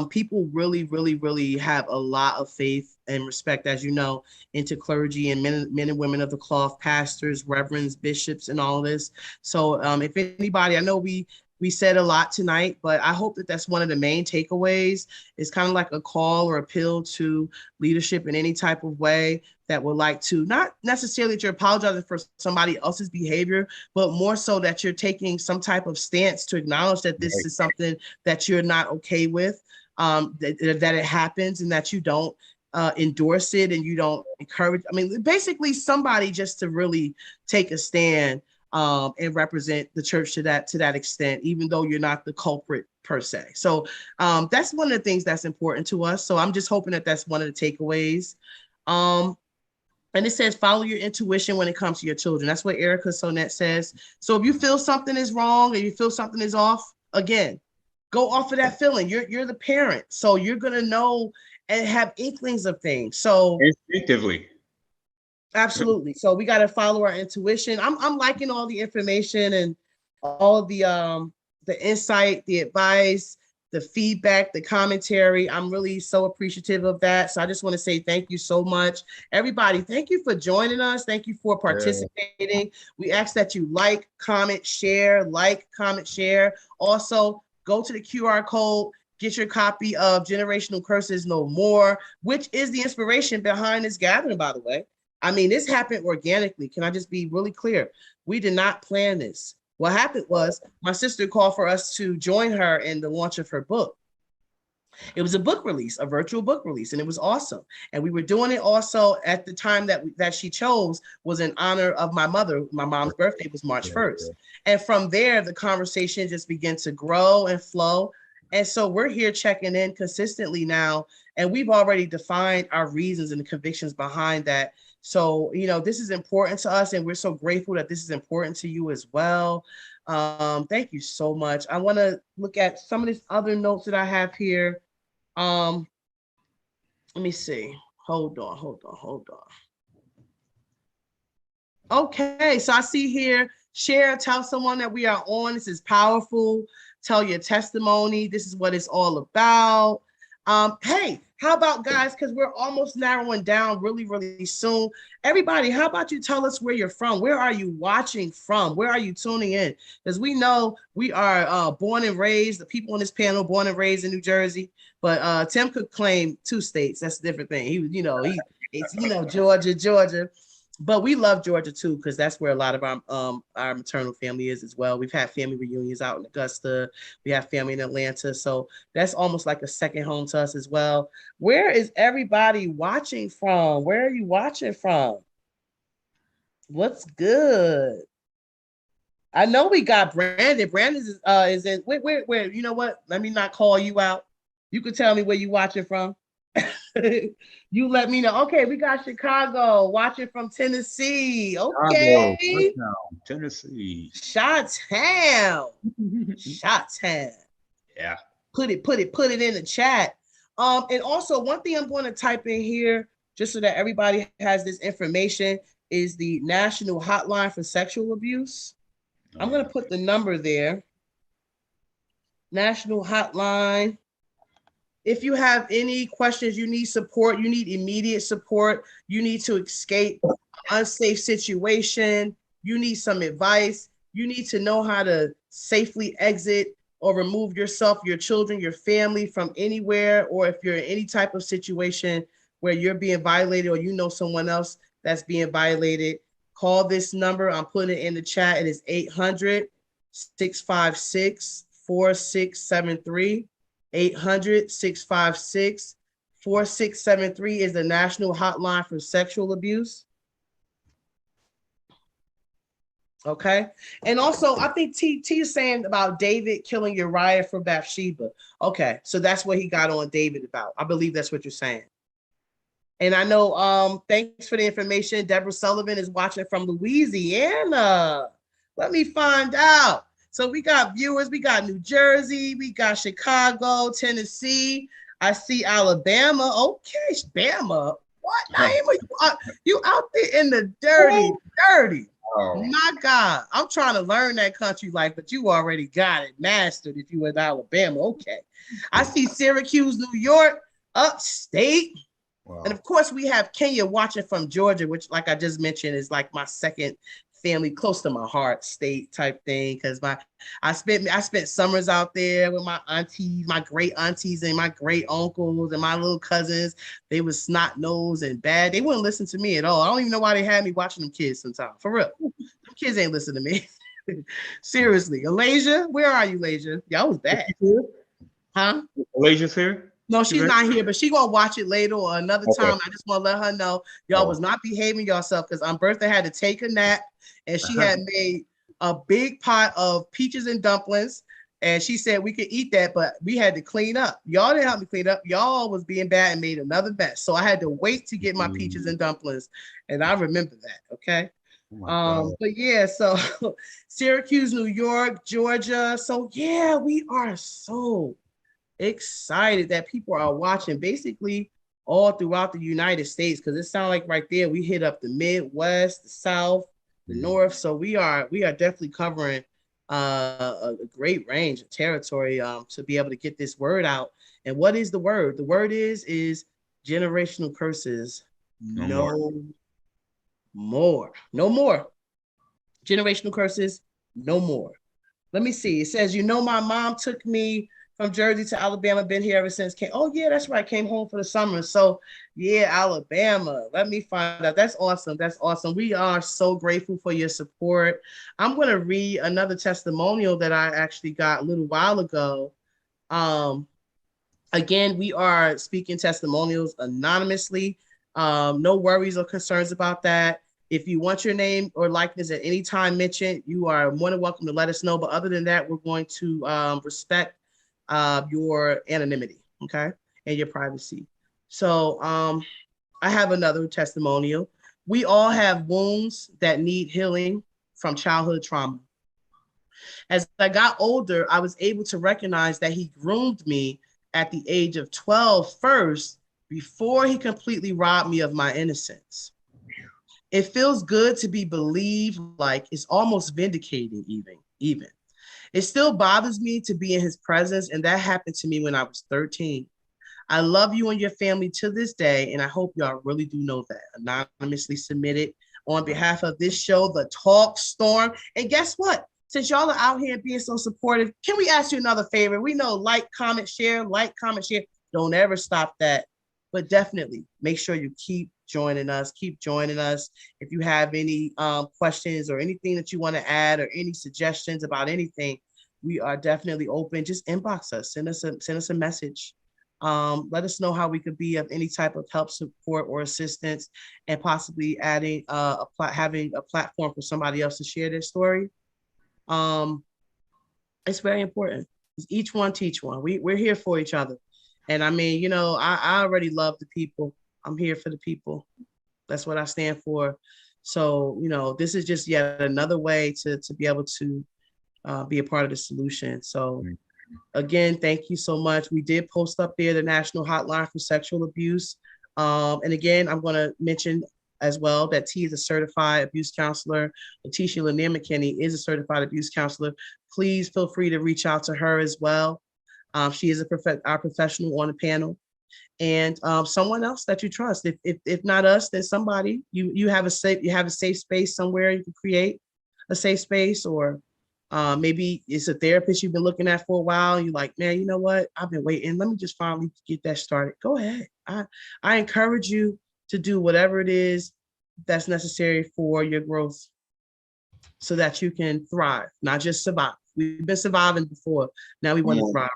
Speaker 1: People really, really, really have a lot of faith and respect, as you know, into clergy and men and women of the cloth, pastors, reverends, bishops, and all of this. So if anybody, I know we said a lot tonight, but I hope that that's one of the main takeaways. It's kind of like a call or appeal to leadership in any type of way that would like to, not necessarily that you're apologizing for somebody else's behavior, but more so that you're taking some type of stance to acknowledge that this is something that you're not okay with, that it happens, and that you don't endorse it and you don't encourage. I mean, basically somebody just to really take a stand and represent the church to that extent, even though you're not the culprit per se. So that's one of the things that's important to us. So I'm just hoping that that's one of the takeaways. And it says, follow your intuition when it comes to your children. That's what Erica Sonette says. So if you feel something is wrong or you feel something is off, again, go off of that feeling. You're the parent. So you're going to know and have inklings of things. So
Speaker 2: instinctively.
Speaker 1: Absolutely. So we got to follow our intuition. I'm liking all the information and all of the insight, the advice, the feedback, the commentary. I'm really so appreciative of that. So I just want to say thank you so much. Everybody, thank you for joining us. Thank you for participating. We ask that you like, comment, share. Also, go to the QR code, get your copy of Generational Curses No More, which is the inspiration behind this gathering, by the way. I mean, this happened organically. Can I just be really clear? We did not plan this. What happened was my sister called for us to join her in the launch of her book. It was a book release, a virtual book release, and it was awesome. And we were doing it also at the time that she chose was in honor of my mother. My mom's birthday was March 1st. And from there, the conversation just began to grow and flow. And so we're here checking in consistently now, and we've already defined our reasons and the convictions behind that. So, this is important to us, and we're so grateful that this is important to you as well. Thank you so much. I want to look at some of these other notes that I have here. Let me see. Hold on. Okay, so I see here, share, tell someone that we are on. This is powerful. Tell your testimony. This is what it's all about. Hey, how about, guys, because we're almost narrowing down really, really soon. Everybody, how about you tell us where you're from? Where are you watching from? Where are you tuning in? Because we know we are born and raised, the people on this panel born and raised in New Jersey, but Tim could claim 2 states. That's a different thing. It's Georgia. But we love Georgia too, because that's where a lot of our maternal family is as well. We've had family reunions out in Augusta. We have family in Atlanta. So that's almost like a second home to us as well. Where is everybody watching from? Where are you watching from? What's good? I know we got Brandon. Brandon is in, where, you know what? Let me not call you out. You could tell me where you watching from. You let me know. Okay, we got Chicago watching from Tennessee. Okay,
Speaker 2: Chicago, Tennessee,
Speaker 1: Chi-Town.
Speaker 2: Yeah.
Speaker 1: Put it in the chat. And also one thing I'm going to type in here just so that everybody has this information is the National Hotline for Sexual Abuse. I'm going to put the number there. National Hotline. If you have any questions, you need support, you need immediate support, you need to escape an unsafe situation, you need some advice, you need to know how to safely exit or remove yourself, your children, your family from anywhere, or if you're in any type of situation where you're being violated or you know someone else that's being violated, call this number. I'm putting it in the chat. It is 800-656-4673. 800-656-4673. 4673 is the national hotline for sexual abuse. Okay. And also, I think T is saying about David killing Uriah for Bathsheba. Okay. So that's what he got on David about. I believe that's what you're saying. And I know, thanks for the information. Deborah Sullivan is watching from Louisiana. Let me find out. So we got viewers. We got New Jersey. We got Chicago, Tennessee. I see Alabama. Okay, Bama. What, Naima? You out there in the dirty. Oh. My God, I'm trying to learn that country life, but you already got it mastered if you were in Alabama. Okay. I see Syracuse, New York, upstate. Wow. And of course, we have Kenya watching from Georgia, which, like I just mentioned, is like my second family, close to my heart state type thing. Because I spent summers out there with my aunties, my great aunties, and my great uncles and my little cousins. They was snot nosed and bad. They wouldn't listen to me at all. I don't even know why they had me watching them kids sometimes. For real, them kids ain't listen to me. Seriously, Alasia, where are you, Alasia? Y'all was bad, huh?
Speaker 2: Alasia's here.
Speaker 1: No, she's not here, but she gonna watch it later or another time. I just want to let her know y'all was not behaving yourself because Bertha had to take a nap and she had made a big pot of peaches and dumplings. And she said we could eat that, but we had to clean up. Y'all didn't help me clean up. Y'all was being bad and made another mess. So I had to wait to get my peaches and dumplings. And I remember that. Okay. But yeah, so Syracuse, New York, Georgia. So yeah, we are so excited that people are watching basically all throughout the United States, because it sounds like right there we hit up the Midwest, the South, the North. So we are definitely covering a great range of territory to be able to get this word out. And what is the word? The word is generational curses. No more. Generational curses, no more. Let me see. It says, my mom took me from Jersey to Alabama, been here ever since. Oh, yeah, that's right. Came home for the summer. So, yeah, Alabama. Let me find out. That's awesome. That's awesome. We are so grateful for your support. I'm going to read another testimonial that I actually got a little while ago. Again, we are speaking testimonials anonymously. No worries or concerns about that. If you want your name or likeness at any time mentioned, you are more than welcome to let us know. But other than that, we're going to respect your anonymity, okay, and your privacy. So I have another testimonial. We all have wounds that need healing from childhood trauma. As I got older, I was able to recognize that he groomed me at the age of 12 first, before he completely robbed me of my innocence. It feels good to be believed, like it's almost vindicating even. It still bothers me to be in his presence, and that happened to me when I was 13. I love you and your family to this day, and I hope y'all really do know that. Anonymously submitted on behalf of this show, The Talk Storm. And guess what? Since y'all are out here being so supportive, can we ask you another favor? We know like, comment, share. Don't ever stop that. But definitely make sure you keep joining us. If you have any questions or anything that you want to add or any suggestions about anything, we are definitely open. Just inbox us, send us a message. Let us know how we could be of any type of help, support, or assistance, and possibly adding having a platform for somebody else to share their story. It's very important. Each one teach one. We're here for each other. And I mean, I already love the people. I'm here for the people. That's what I stand for. So, this is just yet another way to be able to be a part of the solution. So again, thank you so much. We did post up there the National Hotline for Sexual Abuse. And again, I'm going to mention as well that T is a certified abuse counselor. LaTishia LaNier-Mckinnie is a certified abuse counselor. Please feel free to reach out to her as well. She is our professional on the panel, and someone else that you trust. If not us, then somebody. You have a safe space somewhere. You can create a safe space, or maybe it's a therapist you've been looking at for a while. And you're like, man, you know what? I've been waiting. Let me just finally get that started. Go ahead. I encourage you to do whatever it is that's necessary for your growth, so that you can thrive, not just survive. We've been surviving before. Now we want to thrive.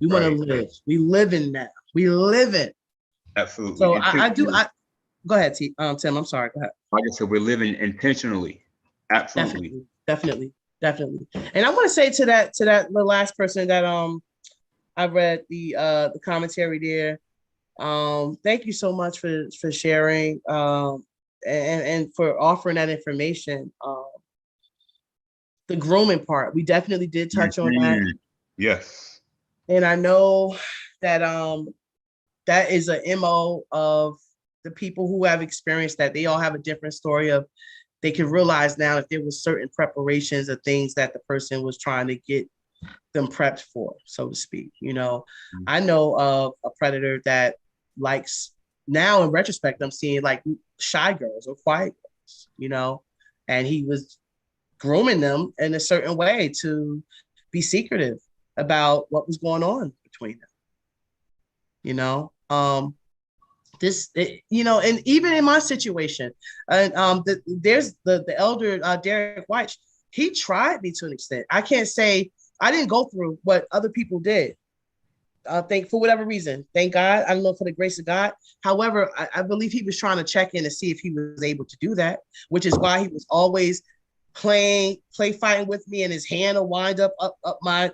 Speaker 1: We want to live. We live in now. We live in.
Speaker 2: Absolutely.
Speaker 1: So
Speaker 2: And
Speaker 1: I do. Go ahead, Tim. I'm sorry. Go ahead.
Speaker 2: like I said, we're living intentionally. Absolutely.
Speaker 1: Definitely, definitely, definitely. And I want to say to that the last person that I read the commentary there. Thank you so much for sharing and for offering that information. The grooming part, we definitely did touch on that,
Speaker 2: Mhm. Yes.
Speaker 1: and I know that that is a MO of the people who have experienced that. They all have a different story of they can realize now if there was certain preparations of things that the person was trying to get them prepped for, so to speak. I know of a predator that likes, now in retrospect, I'm seeing like shy girls or quiet girls, and he was grooming them in a certain way to be secretive about what was going on between them, you know. And even in my situation, and there's the elder Derek White. He tried me to an extent. I can't say I didn't go through what other people did. I think for whatever reason, thank God. I don't know, for the grace of God. However, I believe he was trying to check in to see if he was able to do that, which is why he was always play fighting with me, and his hand will wind up my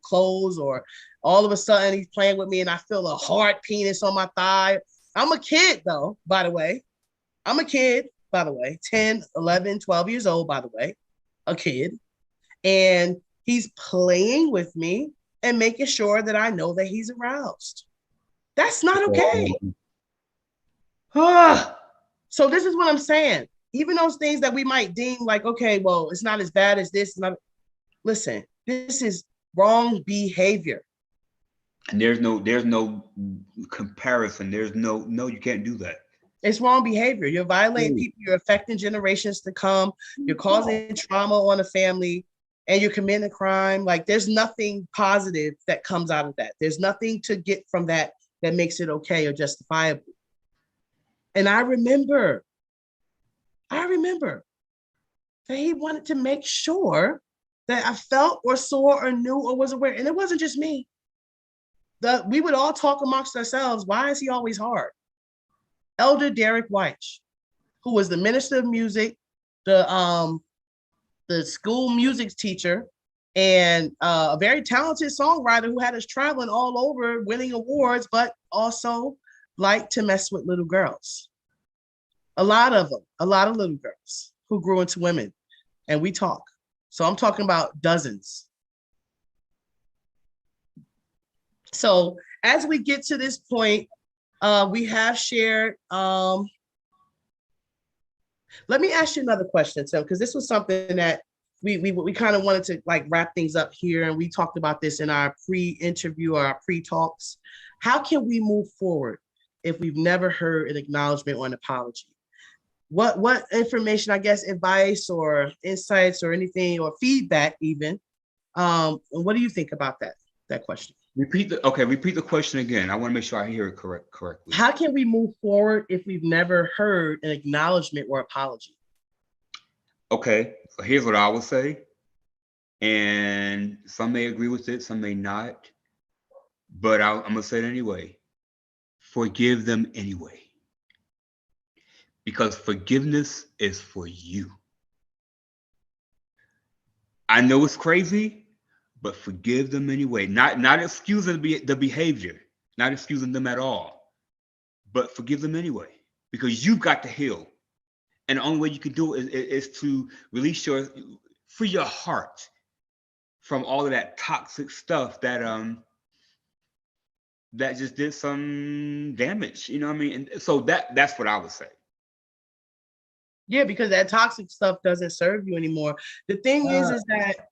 Speaker 1: clothes, or all of a sudden he's playing with me and I feel a hard penis on my thigh. I'm a kid though, by the way. I'm a kid, by the way, 10, 11, 12 years old, by the way, a kid. And he's playing with me and making sure that I know that he's aroused. That's not okay. So this is what I'm saying. Even those things that we might deem like, okay, well, it's not as bad as this. Listen, this is wrong behavior.
Speaker 2: And there's no comparison. There's no, you can't do that.
Speaker 1: It's wrong behavior. You're violating people. You're affecting generations to come. You're causing trauma on a family, and you're committing a crime. Like, there's nothing positive that comes out of that. There's nothing to get from that makes it okay or justifiable. And I remember that he wanted to make sure that I felt or saw or knew or was aware. And it wasn't just me. We would all talk amongst ourselves. Why is he always hard? Elder Derek White, who was the minister of music, the school music teacher, and a very talented songwriter who had us traveling all over, winning awards, but also liked to mess with little girls. A lot of them, a lot of little girls who grew into women, and we talk. So I'm talking about dozens. So as we get to this point, we have shared. Let me ask you another question, Tim, because this was something that we kind of wanted to like wrap things up here, and we talked about this in our pre-interview or our pre-talks. How can we move forward if we've never heard an acknowledgement or an apology? What information, I guess, advice or insights or anything or feedback even? What do you think about that question?
Speaker 2: Repeat the question again. I want to make sure I hear it correctly.
Speaker 1: How can we move forward if we've never heard an acknowledgement or apology?
Speaker 2: Okay, so here's what I would say, and some may agree with it, some may not, but I'm gonna say it anyway. Forgive them anyway, because forgiveness is for you. I know it's crazy, but forgive them anyway. Not excusing the behavior, not excusing them at all, but forgive them anyway, because you've got to heal. And the only way you can do it is to free your heart from all of that toxic stuff that just did some damage. You know what I mean? And so that's what I would say.
Speaker 1: Yeah, because that toxic stuff doesn't serve you anymore. The thing is that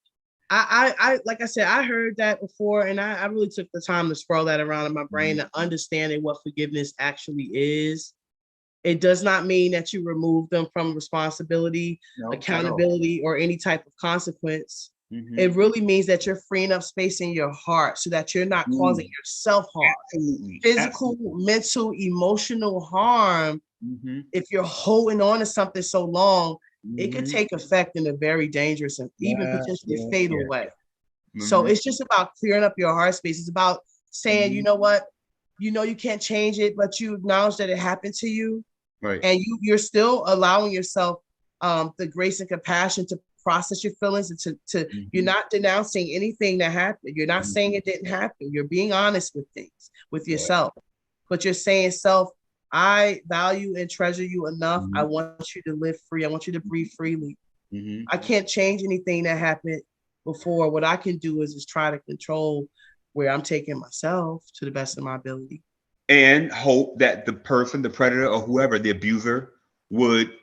Speaker 1: I like I said, I heard that before, and I really took the time to scroll that around in my brain and understanding what forgiveness actually is. It does not mean that you remove them from responsibility, accountability, or any type of consequence. It really means that you're freeing up space in your heart so that you're not causing yourself harm.
Speaker 2: Absolutely.
Speaker 1: Physical, mental, emotional harm. If you're holding on to something so long, it could take effect in a very dangerous and even potentially fatal way. So it's just about clearing up your heart space. It's about saying, you know what? you know you can't change it, but you acknowledge that it happened to you,
Speaker 2: Right.
Speaker 1: and you're still allowing yourself the grace and compassion to process your feelings, and to you're
Speaker 2: Mhm.
Speaker 1: not denouncing anything that happened. You're not saying
Speaker 2: Mhm.
Speaker 1: it didn't happen. You're being honest with things, with
Speaker 2: Right.
Speaker 1: yourself, but you're saying, self, I value and treasure you enough. I
Speaker 2: Mhm.
Speaker 1: want you to live free. I want you to breathe freely.
Speaker 2: Mhm.
Speaker 1: I can't change anything that happened before. What I can do is just try to control where I'm taking myself to the best of my ability.
Speaker 2: And hope that the person, the predator, or whoever, the abuser, would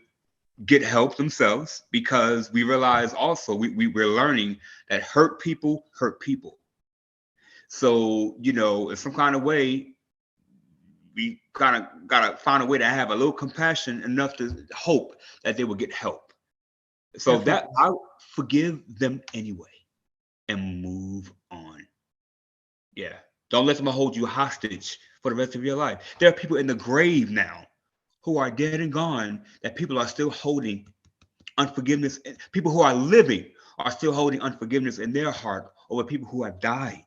Speaker 2: get help themselves, because we realize also we're learning that hurt people. So, in some kind of way, we kind of gotta find a way to have a little compassion enough to hope that they will get help. So that
Speaker 1: Definitely.
Speaker 2: I'll forgive them anyway and move on. Yeah. Don't let them hold you hostage for the rest of your life. There are people in the grave now who are dead and gone that people are still holding unforgiveness. People who are living are still holding unforgiveness in their heart over people who have died.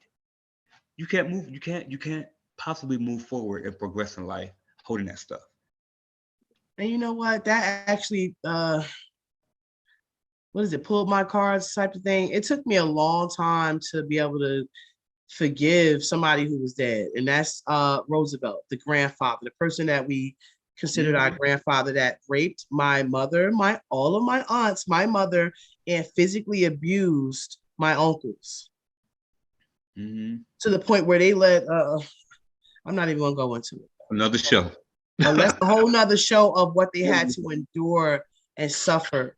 Speaker 2: You can't move. You can't possibly move forward and progress in life holding that stuff.
Speaker 1: And you know what? That actually, what is it? Pulled my cards type of thing. It took me a long time to be able to forgive somebody who was dead, and that's Roosevelt, the grandfather, the person that we considered our
Speaker 2: Hmm.
Speaker 1: grandfather, that raped my mother, my all of my aunts, my mother, and physically abused my uncles
Speaker 2: Hmm.
Speaker 1: to the point where they let. I'm not even gonna go into it.
Speaker 2: Another show.
Speaker 1: That's a whole nother show of what they had to endure and suffer.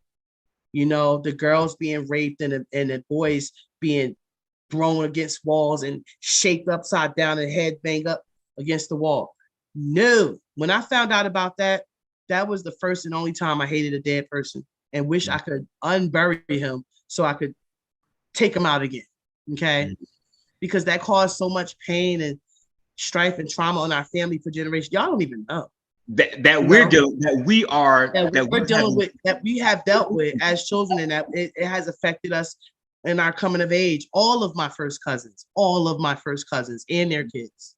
Speaker 1: You know, the girls being raped, and the boys being thrown against walls and shaped upside down and head bang up against the wall. No, when I found out about that, that was the first and only time I hated a dead person and wish I could unbury him so I could take him out again. Okay. Because that caused so much pain and strife and trauma on our family for generations. Y'all don't even know,
Speaker 2: That
Speaker 1: you
Speaker 2: we're
Speaker 1: know,
Speaker 2: dealing, that we are,
Speaker 1: that
Speaker 2: that
Speaker 1: we're
Speaker 2: we're
Speaker 1: dealing
Speaker 2: having.
Speaker 1: with, that we have dealt with as children, and that it has affected us in our coming of age. All of my first cousins and their kids.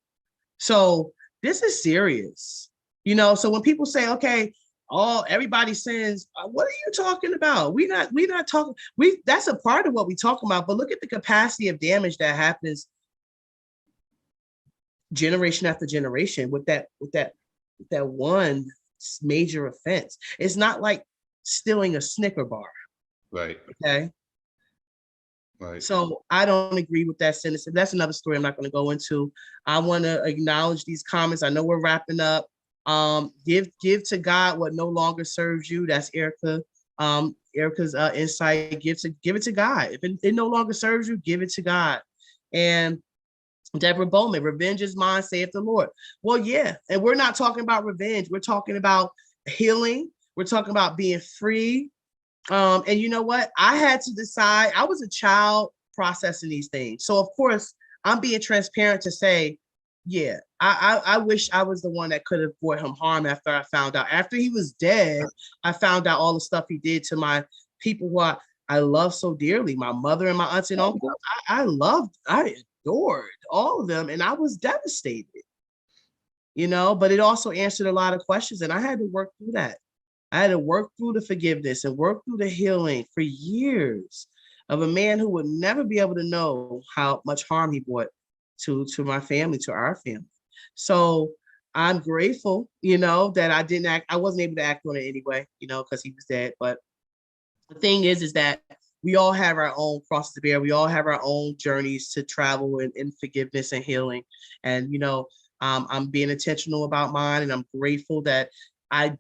Speaker 1: So this is serious, you know. So when people say, okay, everybody sins, what are you talking about? We not talking, that's a part of what we talk about, but look at the capacity of damage that happens generation after generation with that one major offense. It's not like stealing a Snicker bar.
Speaker 2: Right.
Speaker 1: Okay.
Speaker 2: Right.
Speaker 1: So I don't agree with that sentence. That's another story I'm not going to go into. I want to acknowledge these comments. I know we're wrapping up. Give to God what no longer serves you. That's Erica. Erica's insight. Give it to God. If it no longer serves you, give it to God. And Deborah Bowman, revenge is mine, saith the Lord. Well, yeah, and we're not talking about revenge. We're talking about healing. We're talking about being free. And you know what? I had to decide. I was a child processing these things, so of course I'm being transparent to say, yeah, I wish I was the one that could have brought him harm. After I found out, after he was dead, I found out all the stuff he did to my people who I love so dearly, my mother and my aunts and uncles. I adored all of them, and I was devastated, you know. But it also answered a lot of questions, and I had to work through that. I had to work through the forgiveness and work through the healing for years of a man who would never be able to know how much harm he brought to my family, to our family. So I'm grateful, you know, that I wasn't able to act on it anyway, you know, because he was dead. But the thing is that we all have our own crosses to bear. We all have our own journeys to travel in forgiveness and healing. And, you know, I'm being intentional about mine, and I'm grateful that I'm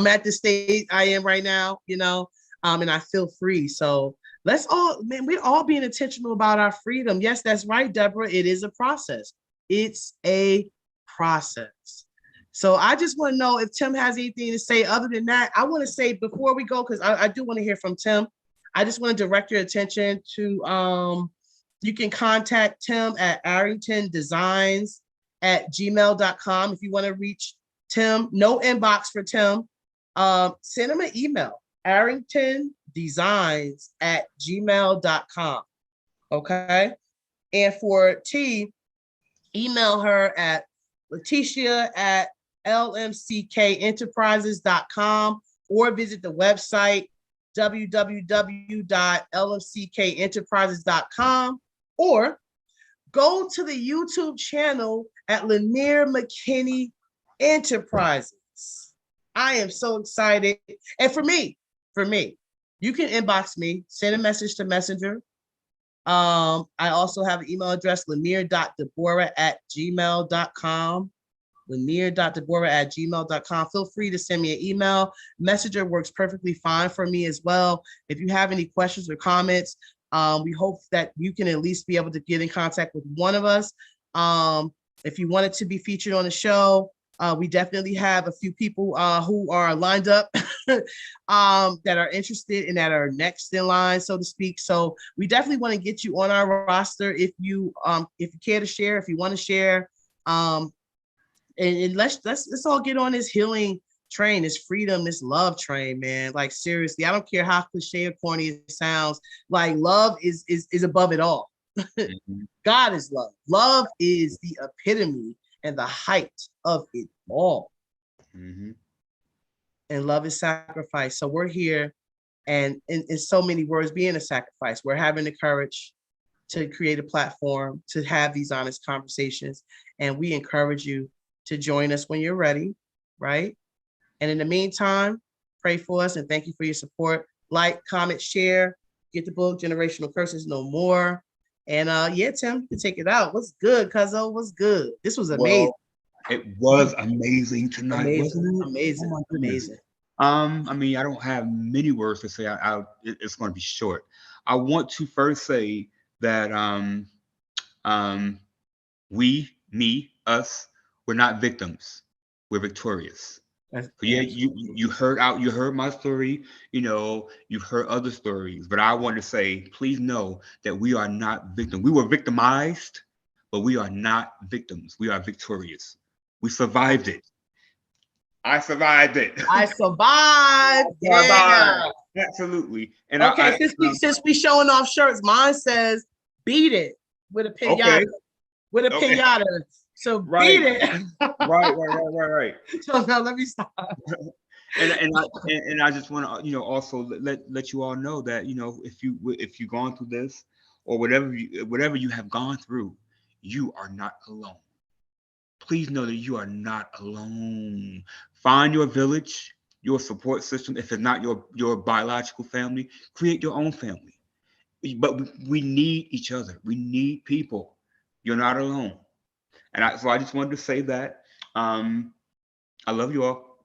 Speaker 1: at the state I am right now, you know, and I feel free. So we're all being intentional about our freedom. Yes, that's right, Deborah. It is a process. It's a process. So I just want to know if Tim has anything to say. Other than that, I want to say before we go, because I do want to hear from Tim. I just want to direct your attention to you can contact Tim at Arrington Designs at gmail.com if you want to reach Tim. No inbox for Tim. Send him an email, Arrington Designs at gmail.com. Okay. And for T, email her at LaTishia at lmckenterprises.com, or visit the website www.lmckenterprises.com, or go to the YouTube channel at LaNier-Mckinnie Enterprises. I am so excited. And for me, you can inbox me, send a message to Messenger. I also have an email address, lanier.deborah@gmail.com. lanier.deborah@gmail.com. Feel free to send me an email. Messenger works perfectly fine for me as well. If you have any questions or comments, we hope that you can at least be able to get in contact with one of us. If you wanted to be featured on the show, we definitely have a few people who are lined up that are interested and that are next in line, so to speak. So we definitely want to get you on our roster if you care to share, if you want to share. And let's all get on this healing train, this freedom, this love train, man. Like, seriously, I don't care how cliche or corny it sounds. Like, love is above it all. God is love. Love is the epitome and the height of it all. And love is sacrifice. So we're here, and in so many words, being a sacrifice. We're having the courage to create a platform to have these honest conversations, and we encourage you to join us when you're ready, right? And in the meantime, pray for us and thank you for your support. Like, comment, share, get the book, Generational Curses No More. And yeah, Tim, you can take it out. What's good, Cuzzo? What's good? This was amazing.
Speaker 2: Well, it was amazing tonight, wasn't it?
Speaker 1: Amazing,
Speaker 2: Oh,
Speaker 1: amazing.
Speaker 2: I mean, I don't have many words to say. It's going to be short. I want to first say that us, we're not victims. We're victorious. Yeah, you heard my story. You've heard other stories, but I want to say, please know that we are not victims. We were victimized, but we are not victims. We are victorious. We survived it. I survived it.
Speaker 1: I survived. Yeah.
Speaker 2: Absolutely. And
Speaker 1: okay, since we showing off shirts, mine says "beat it" with a pinata.
Speaker 2: Okay.
Speaker 1: With a pinata. So beat it.
Speaker 2: Right.
Speaker 1: So now let me stop.
Speaker 2: and I just want to also let you all know that if you've gone through this or whatever you have gone through, you are not alone. Please know that you are not alone. Find your village, your support system. If it's not your biological family, create your own family. But we need each other. We need people. You're not alone. So I just wanted to say that. I love you all.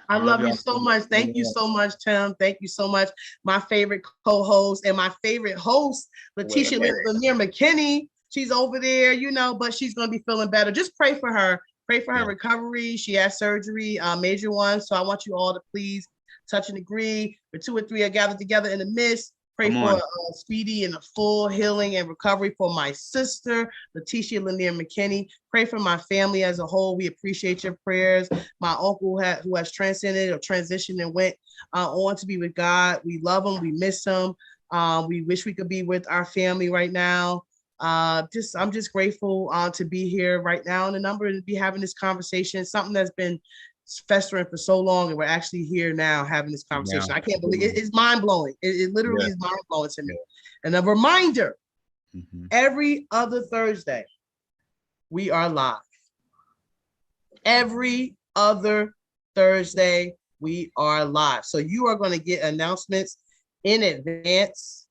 Speaker 1: I love you so much. Thank you so much, Tim. Thank you so much. My favorite co-host and my favorite host, LaTishia LaNier-Mckinnie. She's over there, but she's going to be feeling better. Just pray for her. Pray for her recovery. She has surgery, major one. So I want you all to please touch and agree. Where 2 or 3 are gathered together in the midst. Pray for a speedy and a full healing and recovery for my sister, LaTishia LaNier-Mckinnie. Pray for my family as a whole. We appreciate your prayers. My uncle who has transcended or transitioned and went on to be with God. We love him. We miss him. We wish we could be with our family right now. I'm just grateful to be here right now in the number and be having this conversation. Something that's been festering for so long, and we're actually here now having this conversation. I can't believe it's mind-blowing. It literally is mind-blowing to me. And a reminder, every other Thursday we are live. Every other Thursday we are live, so you are going to get announcements in advance.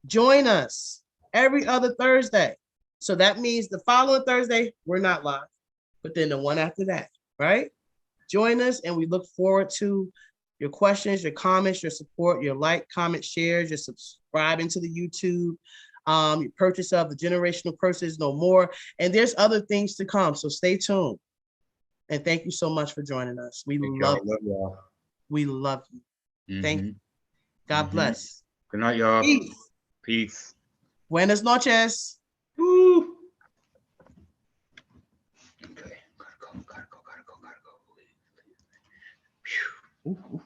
Speaker 1: Join us every other Thursday. So that means the following Thursday we're not live, but then the one after that, right? Join us, and we look forward to your questions, your comments, your support, your like, comment, shares, your subscribing to the YouTube, your purchase of the Generational Curses No More, and there's other things to come, so stay tuned. And thank you so much for joining us. We love you. We love you. Thank you. God bless.
Speaker 2: Good night, y'all. Peace.
Speaker 1: Buenas noches.
Speaker 2: Woo. Okay, gotta go. Ooh.